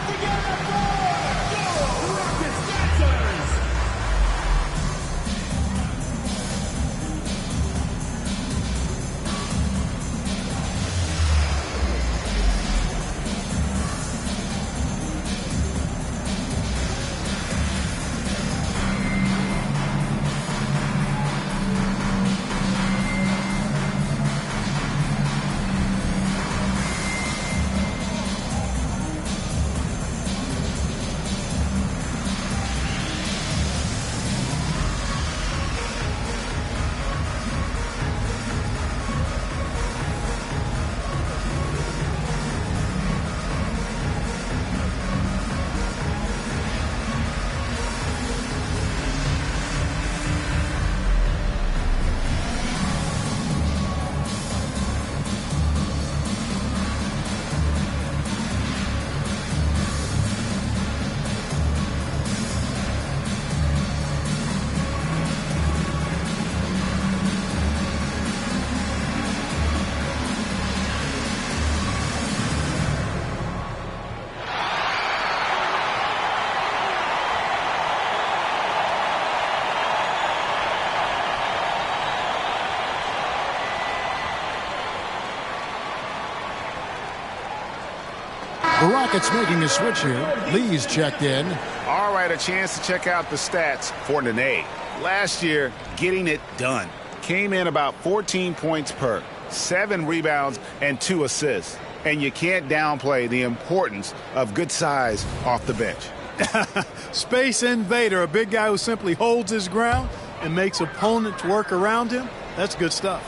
The Rockets making a switch here. Lee's checked in. All right, a chance to check out the stats for Nene. Last year, getting it done. Came in about 14 points per, 7 rebounds, and 2 assists. And you can't downplay the importance of good size off the bench. Space invader, a big guy who simply holds his ground and makes opponents work around him. That's good stuff.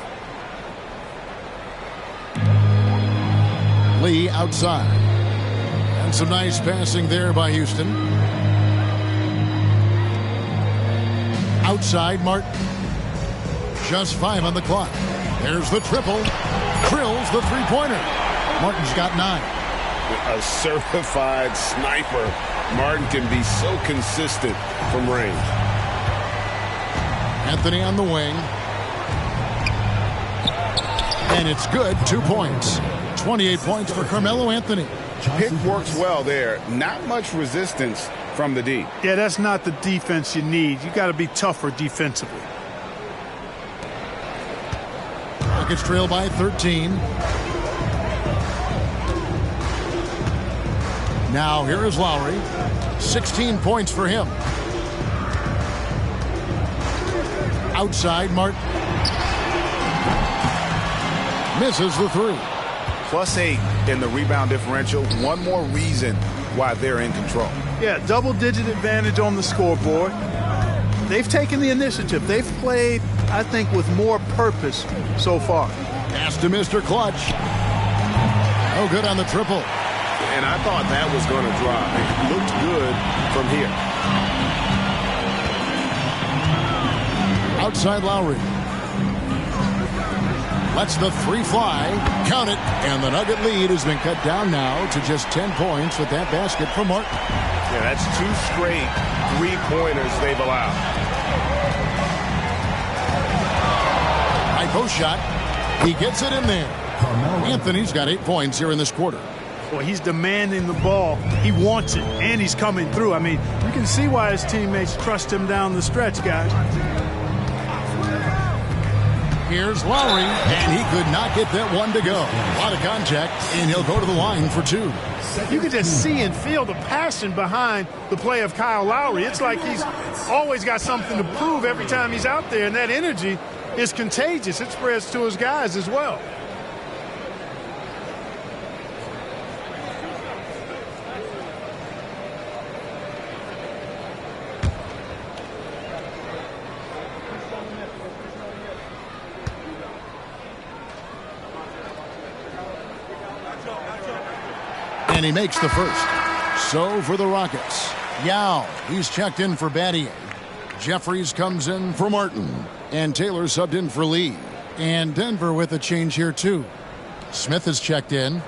Lee outside. And some nice passing there by Houston. Outside Martin. Just 5 on the clock. There's the triple. Drills the three-pointer. Martin's got 9. A certified sniper. Martin can be so consistent from range. Anthony on the wing. And it's good. 2 points. 28 points for Carmelo Anthony. Pick works well there. Not much resistance from the D. Yeah, that's not the defense you need. You got to be tougher defensively. Rockets trail by 13. Now here is Lowry. 16 points for him. Outside, Martin. Misses the three. +8 in the rebound differential. One more reason why they're in control. Yeah, double-digit advantage on the scoreboard. They've taken the initiative. They've played, I think, with more purpose so far. Pass to Mr. Clutch. No good on the triple. And I thought that was going to drop. It looked good from here. Outside Lowry. Lets the three fly. Count it. And the Nugget lead has been cut down now to just 10 points with that basket from Martin. Yeah, that's 2 straight three-pointers they've allowed. High post shot. He gets it in there. Anthony's got 8 points here in this quarter. Well, he's demanding the ball. He wants it, and he's coming through. I mean, you can see why his teammates trust him down the stretch, guys. Here's Lowry, and he could not get that one to go. A lot of contact, and he'll go to the line for 2. You can just see and feel the passion behind the play of Kyle Lowry. It's like he's always got something to prove every time he's out there, and that energy is contagious. It spreads to his guys as well. And he makes the first. So for the Rockets, Yao, he's checked in for Battier. Jeffries comes in for Martin. And Taylor subbed in for Lee. And Denver with a change here too. Smith is checked in.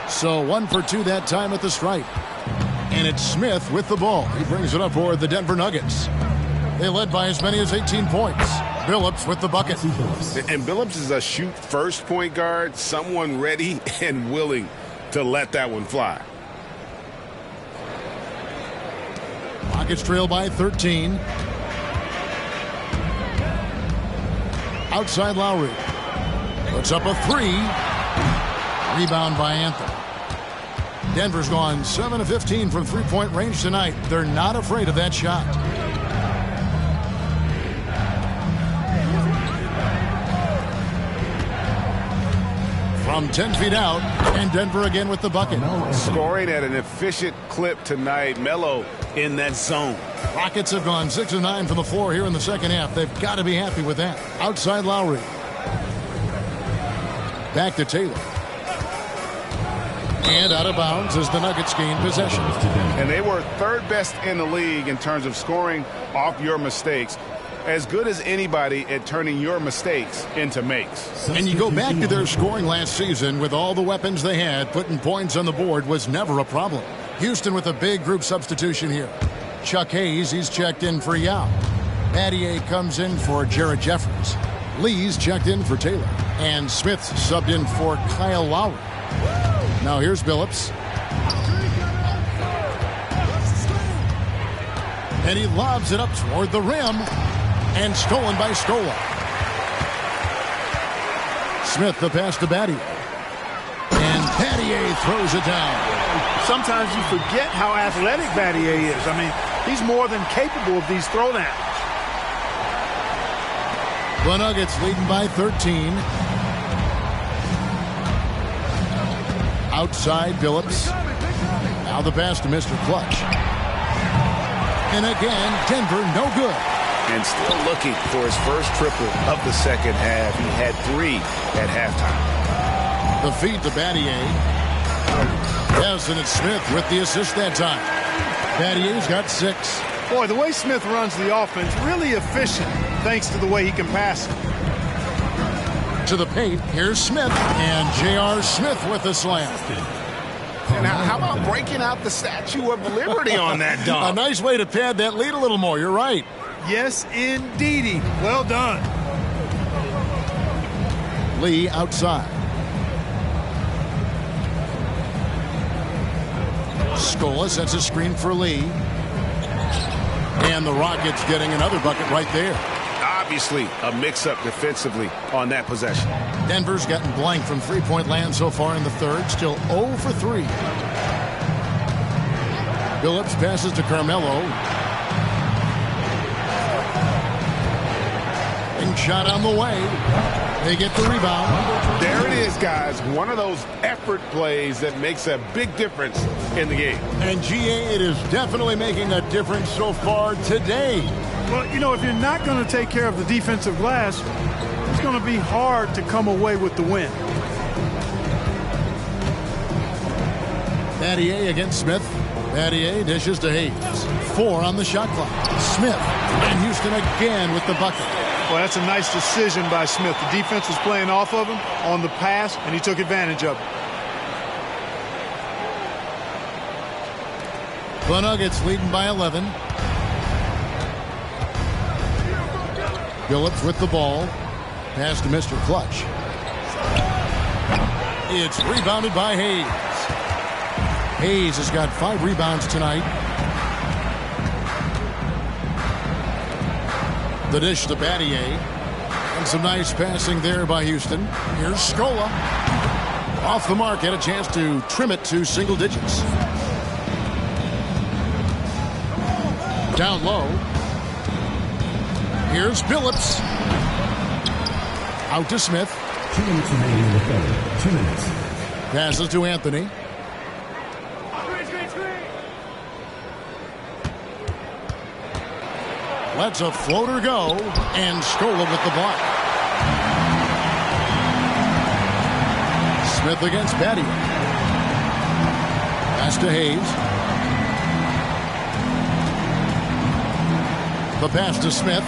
So 1 for 2 that time at the stripe. And it's Smith with the ball. He brings it up for the Denver Nuggets. They led by as many as 18 points. Billups with the bucket. And Billups is a shoot-first point guard, someone ready and willing to let that one fly. Rockets trail by 13. Outside Lowry. Puts up a 3. Rebound by Anthony. Denver's gone 7 of 15 from three-point range tonight. They're not afraid of that shot. From 10 feet out, and Denver again with the bucket. Scoring at an efficient clip tonight. Melo in that zone. Rockets have gone 6 of 9 from the floor here in the second half. They've got to be happy with that. Outside Lowry. Back to Taylor. And out of bounds as the Nuggets gain possession. And they were third best in the league in terms of scoring off your mistakes. As good as anybody at turning your mistakes into makes. And you go back to their scoring last season with all the weapons they had, putting points on the board was never a problem. Houston with a big group substitution here. Chuck Hayes, he's checked in for Yao. Battier comes in for Jared Jeffries. Lee's checked in for Taylor. And Smith's subbed in for Kyle Lowry. Now here's Billups. And he lobs it up toward the rim. And stolen by Scola. Smith the pass to Battier. And Battier throws it down. Sometimes you forget how athletic Battier is. I mean, he's more than capable of these throwdowns. The Nuggets leading by 13. Outside Billups. Now the pass to Mr. Clutch. And again, Denver no good. And still looking for his first triple of the second half. He had 3 at halftime. The feed to Battier. Yes, and it's Smith with the assist that time. Battier's got 6. Boy, the way Smith runs the offense, really efficient, thanks to the way he can pass. To the paint, here's Smith, and J.R. Smith with the slam. And how about breaking out the Statue of Liberty on that dunk? A nice way to pad that lead a little more, you're right. Yes, indeedy. Well done. Lee outside. Scola sets a screen for Lee. And the Rockets getting another bucket right there. Obviously, a mix-up defensively on that possession. Denver's gotten blank from three-point land so far in the third. Still 0 for 3. Billups passes to Carmelo. And shot on the way. They get the rebound. There it is, guys. One of those effort plays that makes a big difference in the game. And GA, it is definitely making a difference so far today. Well, you know, if you're not going to take care of the defensive glass, it's going to be hard to come away with the win. Battier against Smith. Battier dishes to Hayes. 4 on the shot clock. Smith and Houston again with the bucket. Well, that's a nice decision by Smith. The defense was playing off of him on the pass, and he took advantage of it. The Nuggets leading by 11. Billups with the ball. Pass to Mr. Clutch. It's rebounded by Hayes. Hayes has got 5 rebounds tonight. The dish to Battier. And some nice passing there by Houston. Here's Scola. Off the mark, had a chance to trim it to single digits. Down low. Here's Billups. Out to Smith. 2 minutes remaining in the third. 2 minutes. Passes to Anthony. Lets a floater go, and Scola with the block. Smith against Battier. Pass to Hayes. The pass to Smith.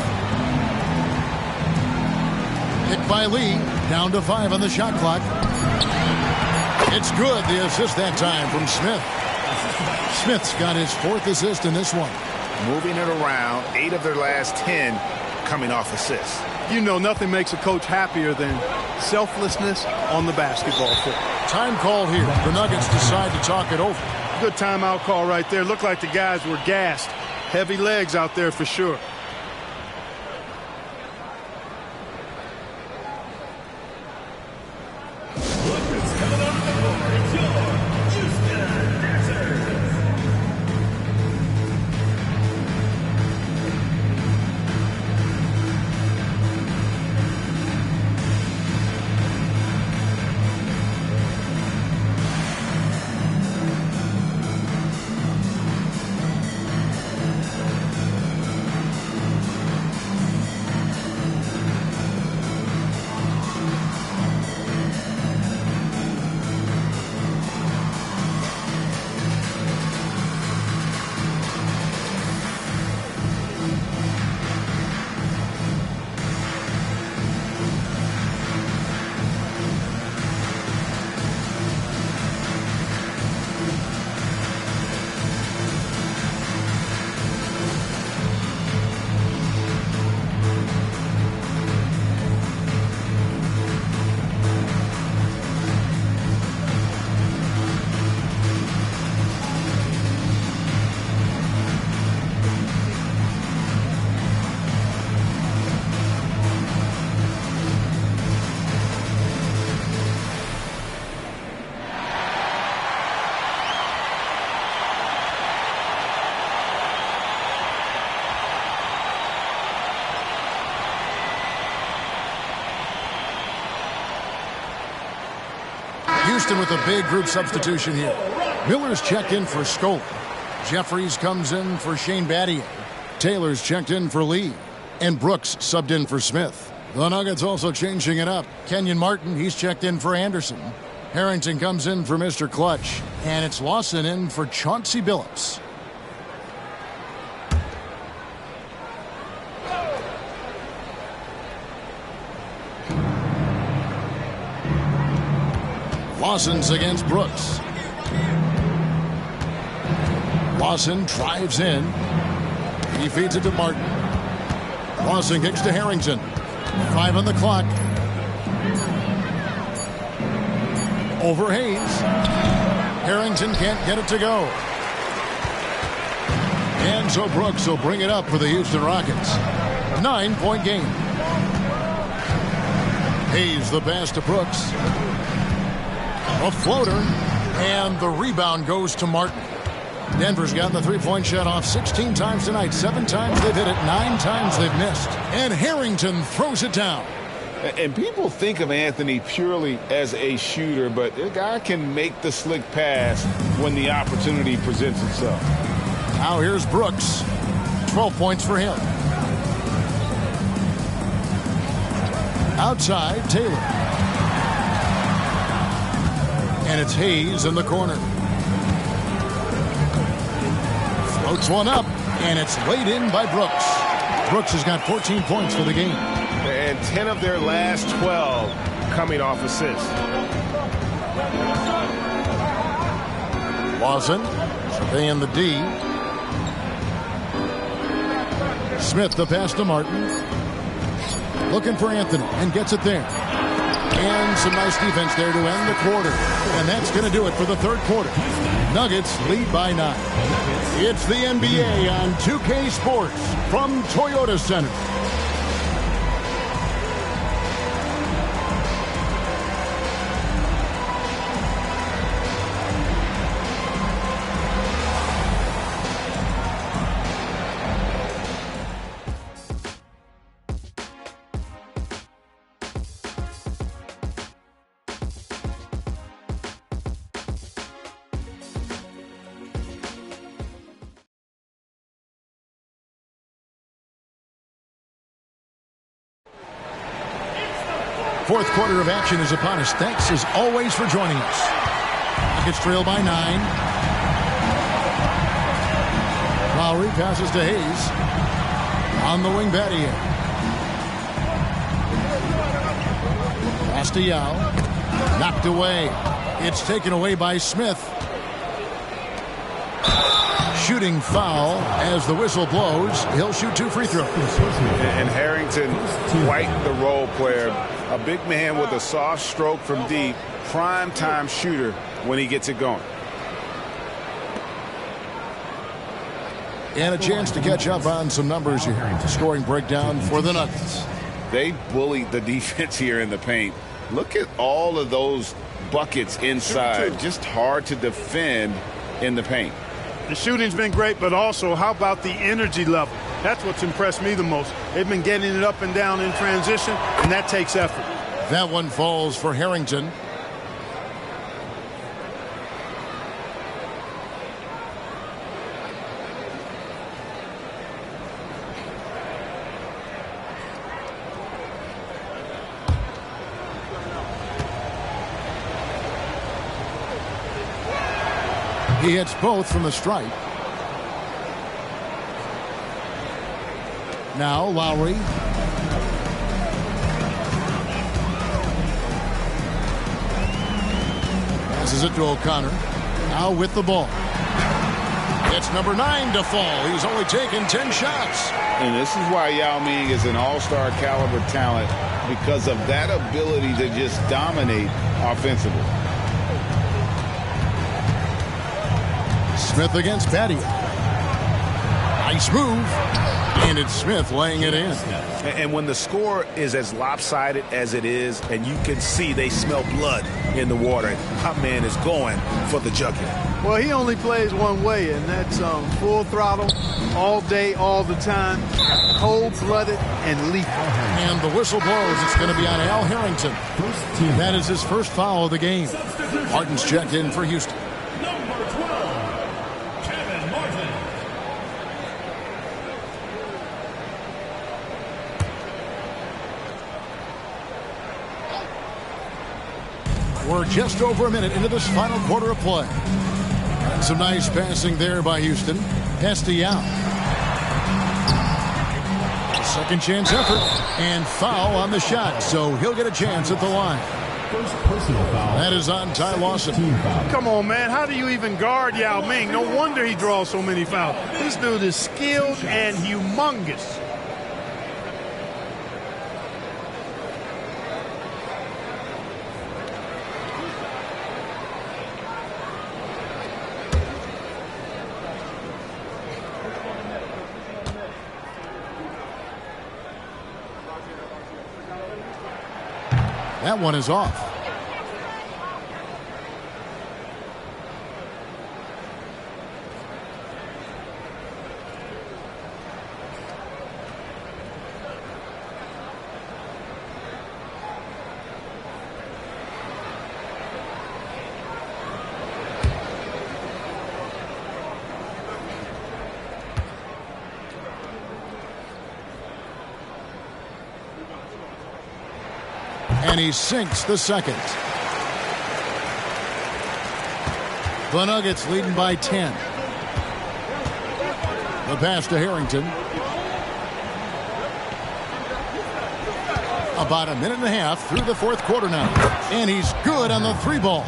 Hit by Lee. Down to 5 on the shot clock. It's good. The assist that time from Smith. Smith's got his 4th assist in this one. Moving it around, 8 of their last 10 coming off assists. You know, nothing makes a coach happier than selflessness on the basketball court. Time called here. The Nuggets decide to talk it over. Good timeout call right there. Looked like the guys were gassed. Heavy legs out there for sure. Houston with a big group substitution here. Miller's checked in for Scola. Jeffries comes in for Shane Battier. Taylor's checked in for Lee. And Brooks subbed in for Smith. The Nuggets also changing it up. Kenyon Martin, he's checked in for Anderson. Harrington comes in for Mr. Clutch. And it's Lawson in for Chauncey Billups. Lawson's against Brooks. Lawson drives in. He feeds it to Martin. Lawson kicks to Harrington. 5 on the clock. Over Hayes. Harrington can't get it to go. And so Brooks will bring it up for the Houston Rockets. 9-point game. Hayes the pass to Brooks. A floater. And the rebound goes to Martin. Denver's gotten the three-point shot off 16 times tonight. 7 times they've hit it. 9 times they've missed. And Harrington throws it down. And people think of Anthony purely as a shooter, but the guy can make the slick pass when the opportunity presents itself. Now here's Brooks. 12 points for him. Outside, Taylor. And it's Hayes in the corner. Floats one up, and it's laid in by Brooks. Brooks has got 14 points for the game. And 10 of their last 12 coming off assists. Lawson surveying the D. Smith the pass to Martin. Looking for Anthony and gets it there. And some nice defense there to end the quarter. And that's going to do it for the third quarter. Nuggets lead by 9. It's the NBA on 2K Sports from Toyota Center. Fourth quarter of action is upon us. Thanks as always for joining us. Rockets trail by 9. Lowry passes to Hayes. On the wing, Battier. Pass to Yao. Knocked away. It's taken away by Smith. Shooting foul as the whistle blows. He'll shoot 2 free throws. And Harrington, quite the role player. A big man with a soft stroke from deep. Prime time shooter when he gets it going. And a chance to catch up on some numbers here. Scoring breakdown for the Nuggets. They bullied the defense here in the paint. Look at all of those buckets inside. Just hard to defend in the paint. The shooting's been great, but also how about the energy level? That's what's impressed me the most. They've been getting it up and down in transition, and that takes effort. That one falls for Harrington. He hits both from the stripe. Now Lowry. Passes it to O'Connor. Now with the ball. It's number 9 to fall. He's only taken 10 shots. And this is why Yao Ming is an all-star caliber talent, because of that ability to just dominate offensively. Smith against Battier. Nice move. And it's Smith laying it in. And when the score is as lopsided as it is, and you can see they smell blood in the water, my man is going for the jugular. Well, he only plays one way, and that's full throttle, all day, all the time, cold-blooded and lethal. And the whistle blows. It's going to be on Al Harrington. That is his first foul of the game. Martin's checked in for Houston. We're just over a minute into this final quarter of play. And some nice passing there by Houston. Pass to Yao. Second chance effort. And foul on the shot. So he'll get a chance at the line. First personal foul. That is on Ty Lawson. Come on, man. How do you even guard Yao Ming? No wonder he draws so many fouls. This dude is skilled and humongous. That one is off. And he sinks the second. The Nuggets leading by 10. The pass to Harrington. About a minute and a half through the fourth quarter now. And he's good on the three ball.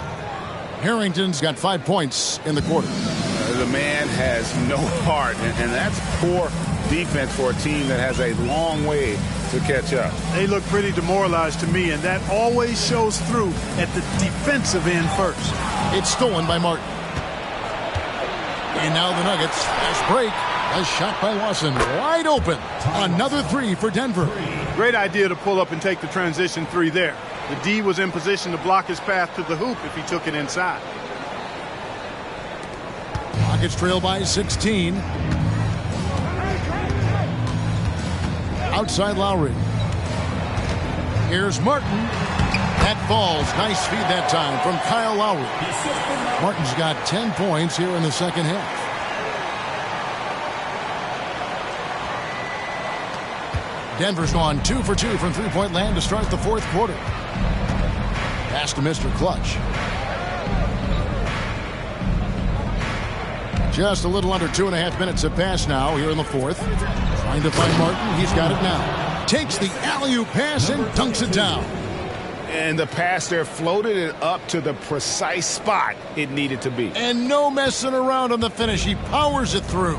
Harrington's got 5 points in the quarter. The man has no heart, and that's poor defense for a team that has a long way to catch up. They look pretty demoralized to me, and that always shows through at the defensive end first. It's stolen by Martin. And now the Nuggets, fast break, a shot by Lawson, wide open. Another three for Denver. Great idea to pull up and take the transition three there. The D was in position to block his path to the hoop if he took it inside. Rockets trail by 16. Outside Lowry. Here's Martin. That falls. Nice feed that time from Kyle Lowry. Martin's got 10 points here in the second half. Denver's gone 2 for 2 from three-point land to start the fourth quarter. Pass to Mr. Clutch. Just a little under 2.5 minutes have passed now here in the fourth. Trying to find Martin. He's got it now. Takes the alley-oop pass and dunks it down. And the pass there floated it up to the precise spot it needed to be. And no messing around on the finish. He powers it through.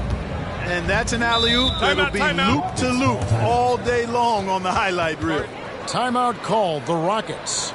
And that's an alley-oop that'll be loop to loop all day long on the highlight reel. Timeout called, the Rockets.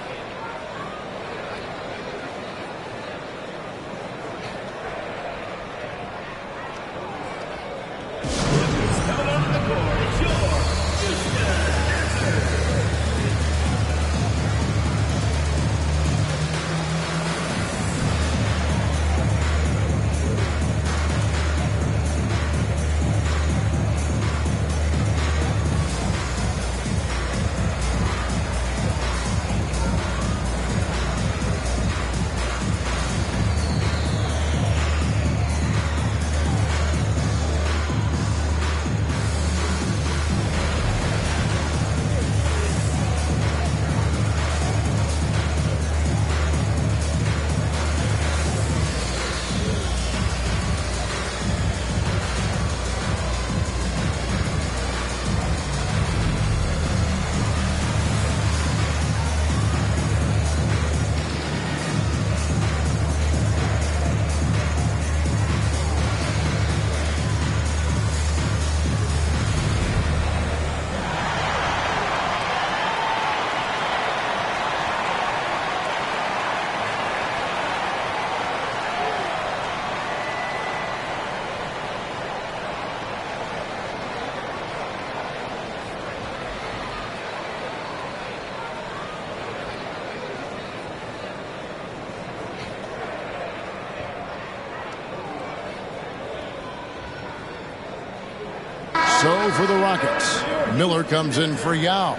So for the Rockets, Miller comes in for Yao.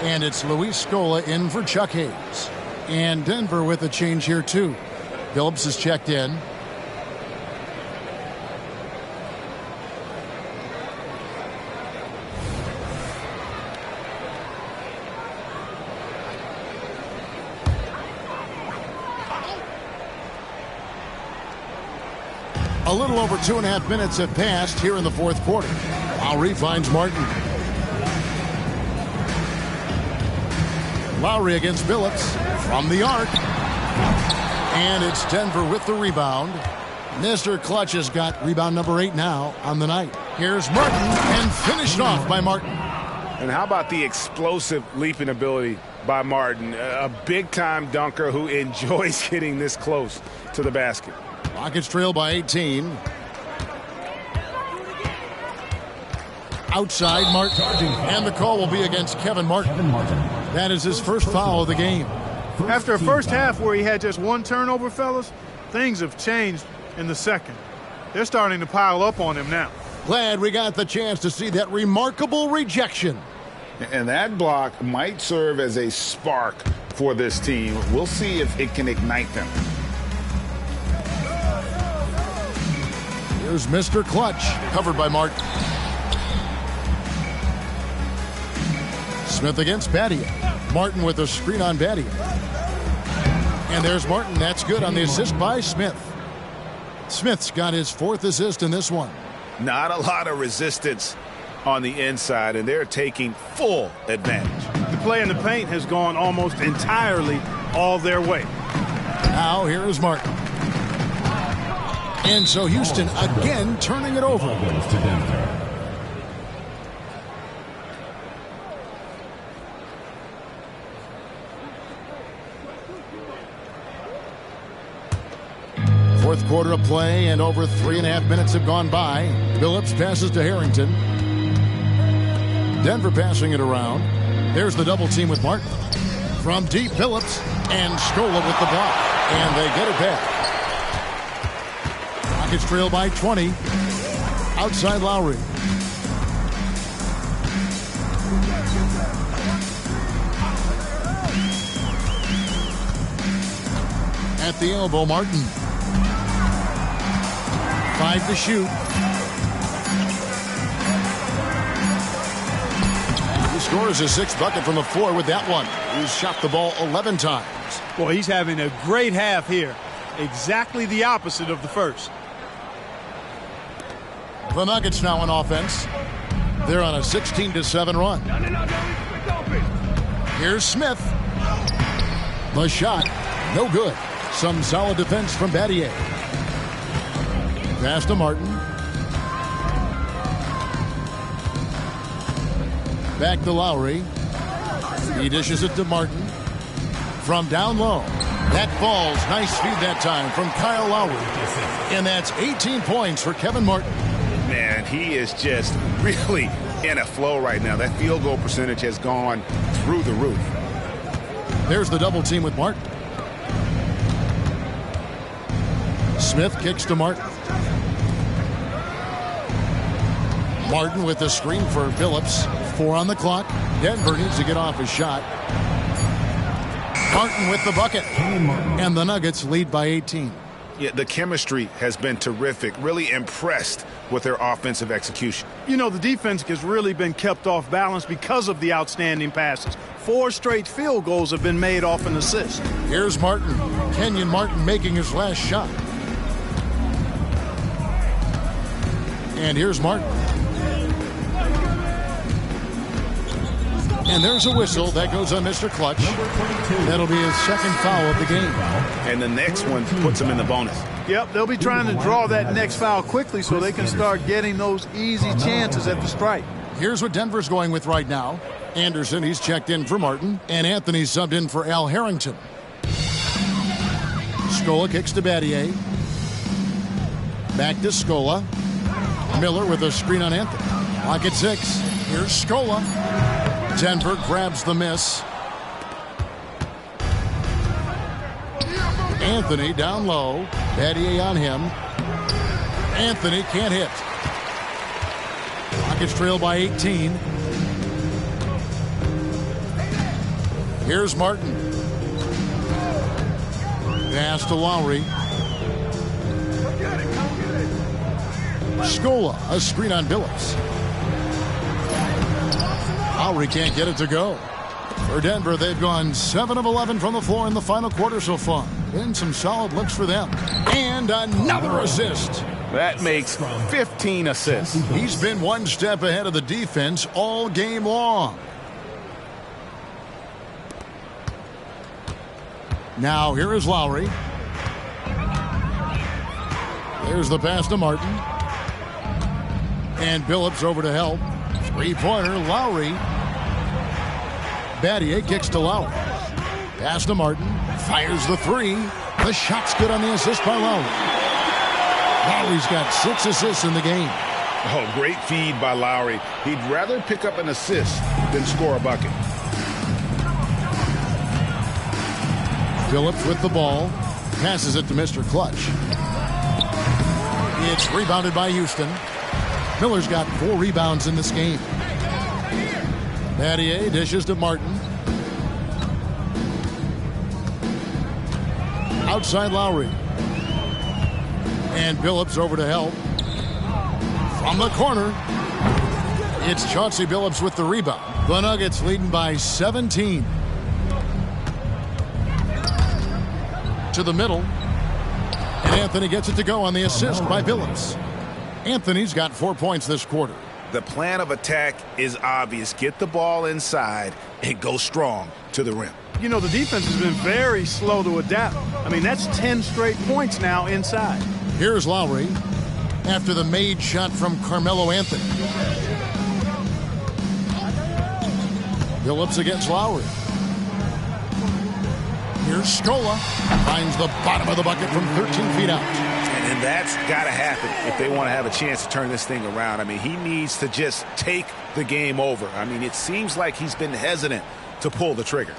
And it's Luis Scola in for Chuck Hayes. And Denver with a change here too. Phillips is checked in. A little over 2.5 minutes have passed here in the fourth quarter. Lowry finds Martin. Lowry against Phillips from the arc. And it's Denver with the rebound. Mr. Clutch has got rebound number 8 now on the night. Here's Martin and finished off by Martin. And how about the explosive leaping ability by Martin? A big-time dunker who enjoys getting this close to the basket. Rockets trail by 18. Outside Martin. And the call will be against Kevin Martin. That is his first foul of the game. After a first half where he had just one turnover, fellas, things have changed in the second. They're starting to pile up on him now. Glad we got the chance to see that remarkable rejection. And that block might serve as a spark for this team. We'll see if it can ignite them. Here's Mr. Clutch, covered by Martin. Smith against Battier. Martin with a screen on Battier. And there's Martin. That's good on the assist by Smith. Smith's got his 4th assist in this one. Not a lot of resistance on the inside, and they're taking full advantage. The play in the paint has gone almost entirely all their way. Now here is Martin. And so Houston again turning it over. Goes to Denver. Fourth quarter of play, and over 3.5 minutes have gone by. Billups passes to Harrington. Denver passing it around. There's the double team with Martin. From deep, Billups, and Scola with the block. And they get it back. Rockets trail by 20. Outside Lowry. At the elbow, Martin. 5 to shoot. He scores his 6th bucket from the floor with that one. He's shot the ball 11 times. Boy, he's having a great half here. Exactly the opposite of the first. The Nuggets now on offense. They're on a 16-7 run. Here's Smith. The shot, no good. Some solid defense from Battier. Pass to Martin. Back to Lowry. He dishes it to Martin. From down low. That falls. Nice feed that time from Kyle Lowry. And that's 18 points for Kevin Martin. Man, he is just really in a flow right now. That field goal percentage has gone through the roof. There's the double team with Martin. Smith kicks to Martin. Martin with the screen for Billups. 4 on the clock. Denver needs to get off his shot. Martin with the bucket. And the Nuggets lead by 18. Yeah, the chemistry has been terrific. Really impressed with their offensive execution. You know, the defense has really been kept off balance because of the outstanding passes. 4 straight field goals have been made off an assist. Here's Martin. Kenyon Martin making his last shot. And here's Martin. And there's a whistle. That goes on Mr. Clutch. That'll be his 2nd foul of the game. And the next one puts him in the bonus. Yep, they'll be trying to draw that next foul quickly so they can start getting those easy chances at the stripe. Here's what Denver's going with right now. Anderson, he's checked in for Martin. And Anthony subbed in for Al Harrington. Scola kicks to Battier. Back to Scola. Miller with a screen on Anthony. Clock at 6. Here's Scola. Denver grabs the miss. Anthony down low. Battier on him. Anthony can't hit. Rockets trail by 18. Here's Martin. Pass to Lowry. Scola, a screen on Billups. Lowry can't get it to go. For Denver, they've gone 7 of 11 from the floor in the final quarter so far. Been some solid looks for them. And another assist. That makes 15 assists. He's been one step ahead of the defense all game long. Now here is Lowry. There's the pass to Martin. And Billups over to help. 3-pointer, Lowry. Battier kicks to Lowry. Pass to Martin. Fires the 3. The shot's good on the assist by Lowry. Lowry's got 6 assists in the game. Oh, great feed by Lowry. He'd rather pick up an assist than score a bucket. Phillips with the ball. Passes it to Mr. Clutch. It's rebounded by Houston. Miller's got 4 rebounds in this game. Battier dishes to Martin. Outside Lowry. And Billups over to help. From the corner. It's Chauncey Billups with the rebound. The Nuggets leading by 17. To the middle. And Anthony gets it to go on the assist by Billups. Anthony's got 4 points this quarter. The plan of attack is obvious. Get the ball inside and go strong to the rim. You know, the defense has been very slow to adapt. I mean, that's 10 straight points now inside. Here's Lowry after the made shot from Carmelo Anthony. Billups against Lowry. Here's Scola. Finds the bottom of the bucket from 13 feet out. And that's got to happen if they want to have a chance to turn this thing around. I mean, he needs to just take the game over. I mean, it seems like he's been hesitant to pull the trigger.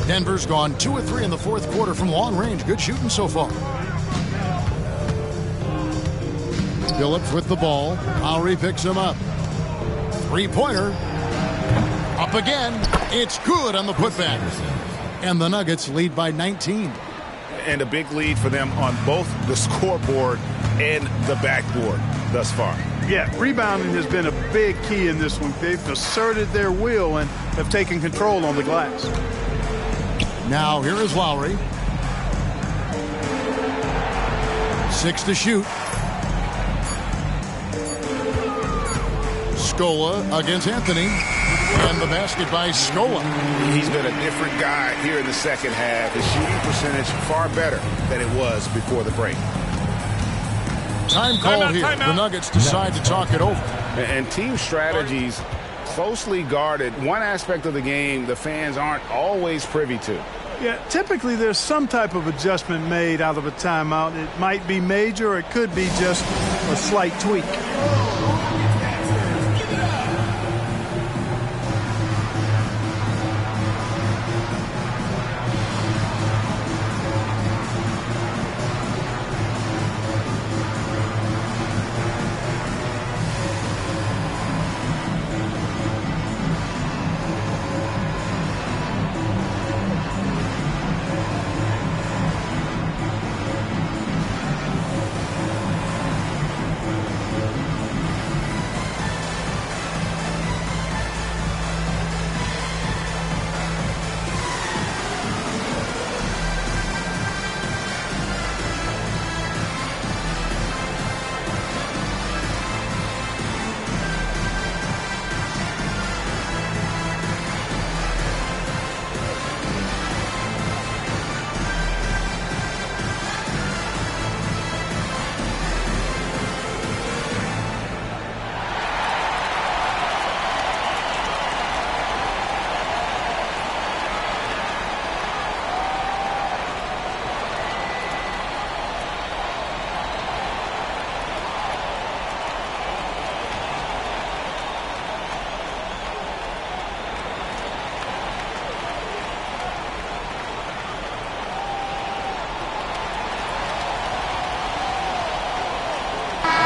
Denver's gone 2 of 3 in the fourth quarter from long range. Good shooting so far. Billups with the ball. Lowry picks him up. Three-pointer. Up again. It's good on the putback. And the Nuggets lead by 19. And a big lead for them on both the scoreboard and the backboard thus far. Yeah, rebounding has been a big key in this one. They've asserted their will and have taken control on the glass. Now here is Lowry. 6 to shoot. Scola against Anthony. And the basket by Scola. He's been a different guy here in the second half. His shooting percentage far better than it was before the break. Time call here. The Nuggets decide to talk it over. And team strategies closely guarded. One aspect of the game the fans aren't always privy to. Yeah, typically there's some type of adjustment made out of a timeout. It might be major or it could be just a slight tweak.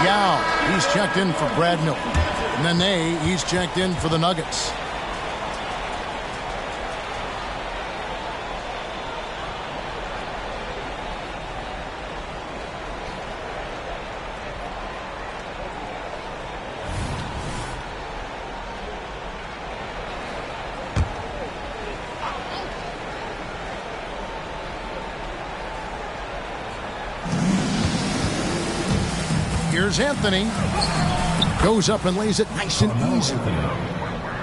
Yao, he's checked in for Brad Milton. Nene, he's checked in for the Nuggets. Here's Anthony. Goes up and lays it nice and easy.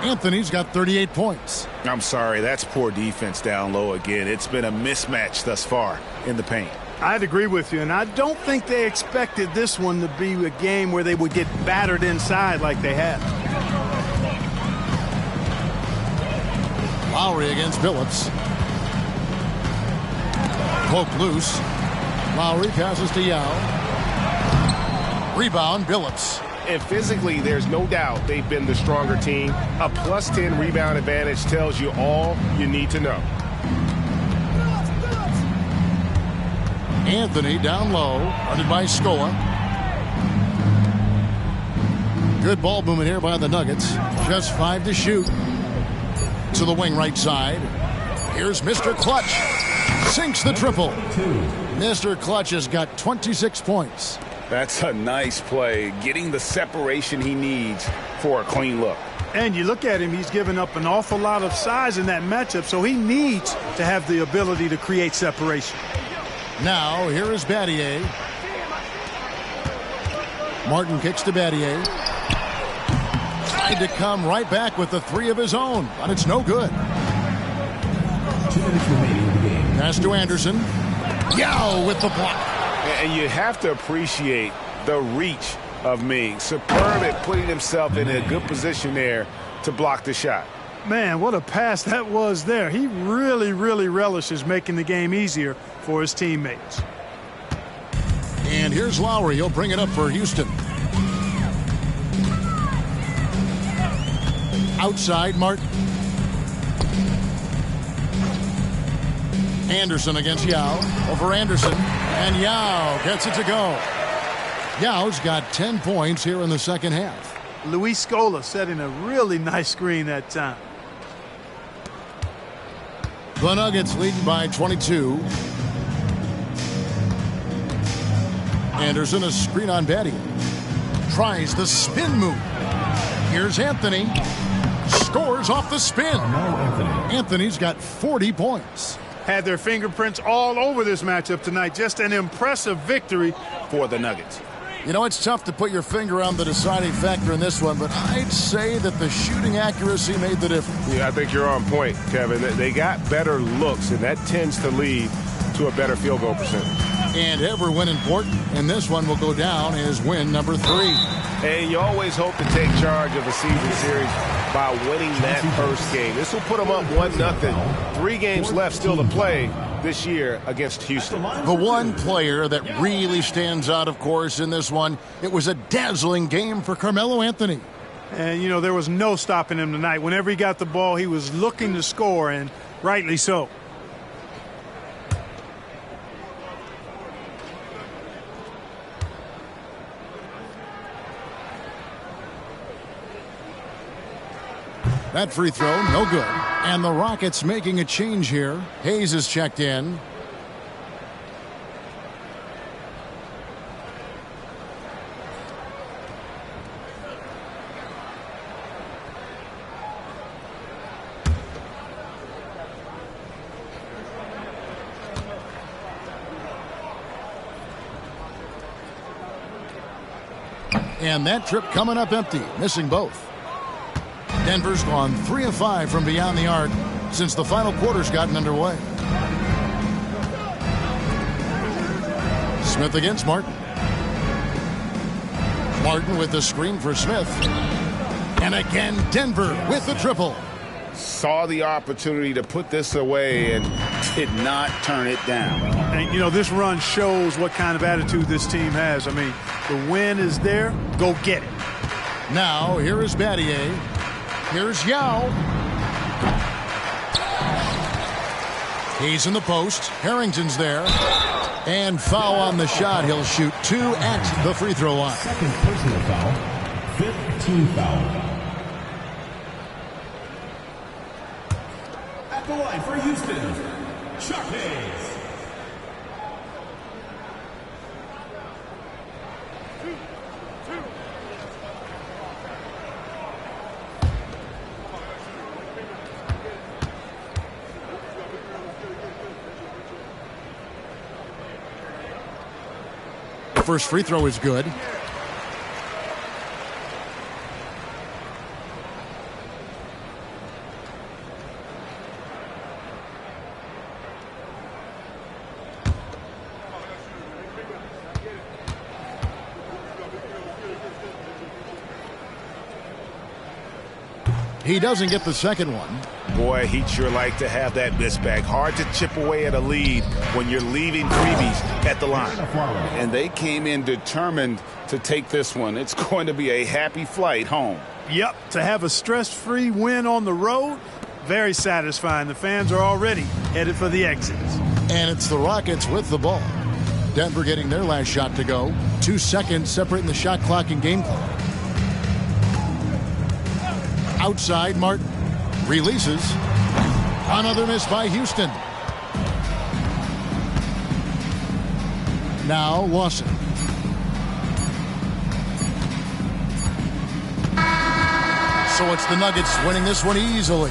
Anthony's got 38 points. I'm sorry, that's poor defense down low again. It's been a mismatch thus far in the paint. I'd agree with you, and I don't think they expected this one to be a game where they would get battered inside like they have. Lowry against Billups. Poke loose. Lowry passes to Yao. Rebound, Billups. And physically, there's no doubt they've been the stronger team. A +10 rebound advantage tells you all you need to know. Anthony down low, guarded by Scola. Good ball movement here by the Nuggets. Just 5 to shoot. To the wing right side. Here's Mr. Clutch. Sinks the triple. Mr. Clutch has got 26 points. That's a nice play, getting the separation he needs for a clean look. And you look at him, he's given up an awful lot of size in that matchup, so he needs to have the ability to create separation. Now, here is Battier. Martin kicks to Battier. Tried to come right back with the 3 of his own, but it's no good. 2 minutes remaining in the game. Pass to Anderson. Yao with the block. And you have to appreciate the reach of Ming. Superb at putting himself in a good position there to block the shot. Man, what a pass that was there. He really, really relishes making the game easier for his teammates. And here's Lowry. He'll bring it up for Houston. Outside, Martin. Anderson against Yao. Over Anderson. And Yao gets it to go. Yao's got 10 points here in the second half. Luis Scola setting a really nice screen that time. The Nuggets lead by 22. Anderson, a screen on Battier. Tries the spin move. Here's Anthony. Scores off the spin. Anthony's got 40 points. Had their fingerprints all over this matchup tonight. Just an impressive victory for the Nuggets. You know, it's tough to put your finger on the deciding factor in this one, but I'd say that the shooting accuracy made the difference. Yeah, I think you're on point, Kevin. They got better looks, and that tends to lead to a better field goal percentage. And every win important, and this one will go down as win number 3. And you always hope to take charge of a season series by winning that first game. This will put them up 1-0. 3 games left still to play this year against Houston. The one player that really stands out, of course, in this one, it was a dazzling game for Carmelo Anthony. And, you know, there was no stopping him tonight. Whenever he got the ball, he was looking to score, and rightly so. That free throw, no good. And the Rockets making a change here. Hayes is checked in. And that trip coming up empty, missing both. Denver's gone 3 of 5 from beyond the arc since the final quarter's gotten underway. Smith against Martin. Martin with the screen for Smith. And again, Denver with the triple. Saw the opportunity to put this away and did not turn it down. And, you know, this run shows what kind of attitude this team has. I mean, the win is there. Go get it. Now, here is Battier. Here's Yao. He's in the post. Harrington's there. And foul on the shot. He'll shoot 2 at the free throw line. Second personal foul. 5th team foul. At the line for Houston, Chuck Hayes. First free throw is good. He doesn't get the second one. Boy, he'd sure like to have that miss back. Hard to chip away at a lead when you're leaving freebies at the line. And they came in determined to take this one. It's going to be a happy flight home. Yep, to have a stress-free win on the road, very satisfying. The fans are already headed for the exits. And it's the Rockets with the ball. Denver getting their last shot to go. 2 seconds separating the shot clock and game clock. Outside, Martin releases. Another miss by Houston. Now Lawson. So it's the Nuggets winning this one easily.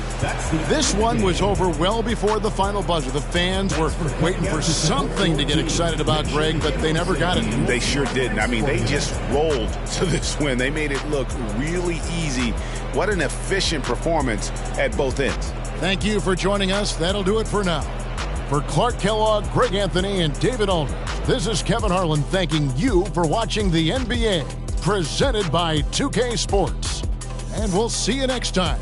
This one was over well before the final buzzer. The fans were waiting for something to get excited about, Greg, but they never got it. They sure didn't. I mean, they just rolled to this win. They made it look really easy. What an efficient performance at both ends. Thank you for joining us. That'll do it for now. For Clark Kellogg, Greg Anthony, and David Aldridge, this is Kevin Harlan thanking you for watching the NBA, presented by 2K Sports. And we'll see you next time.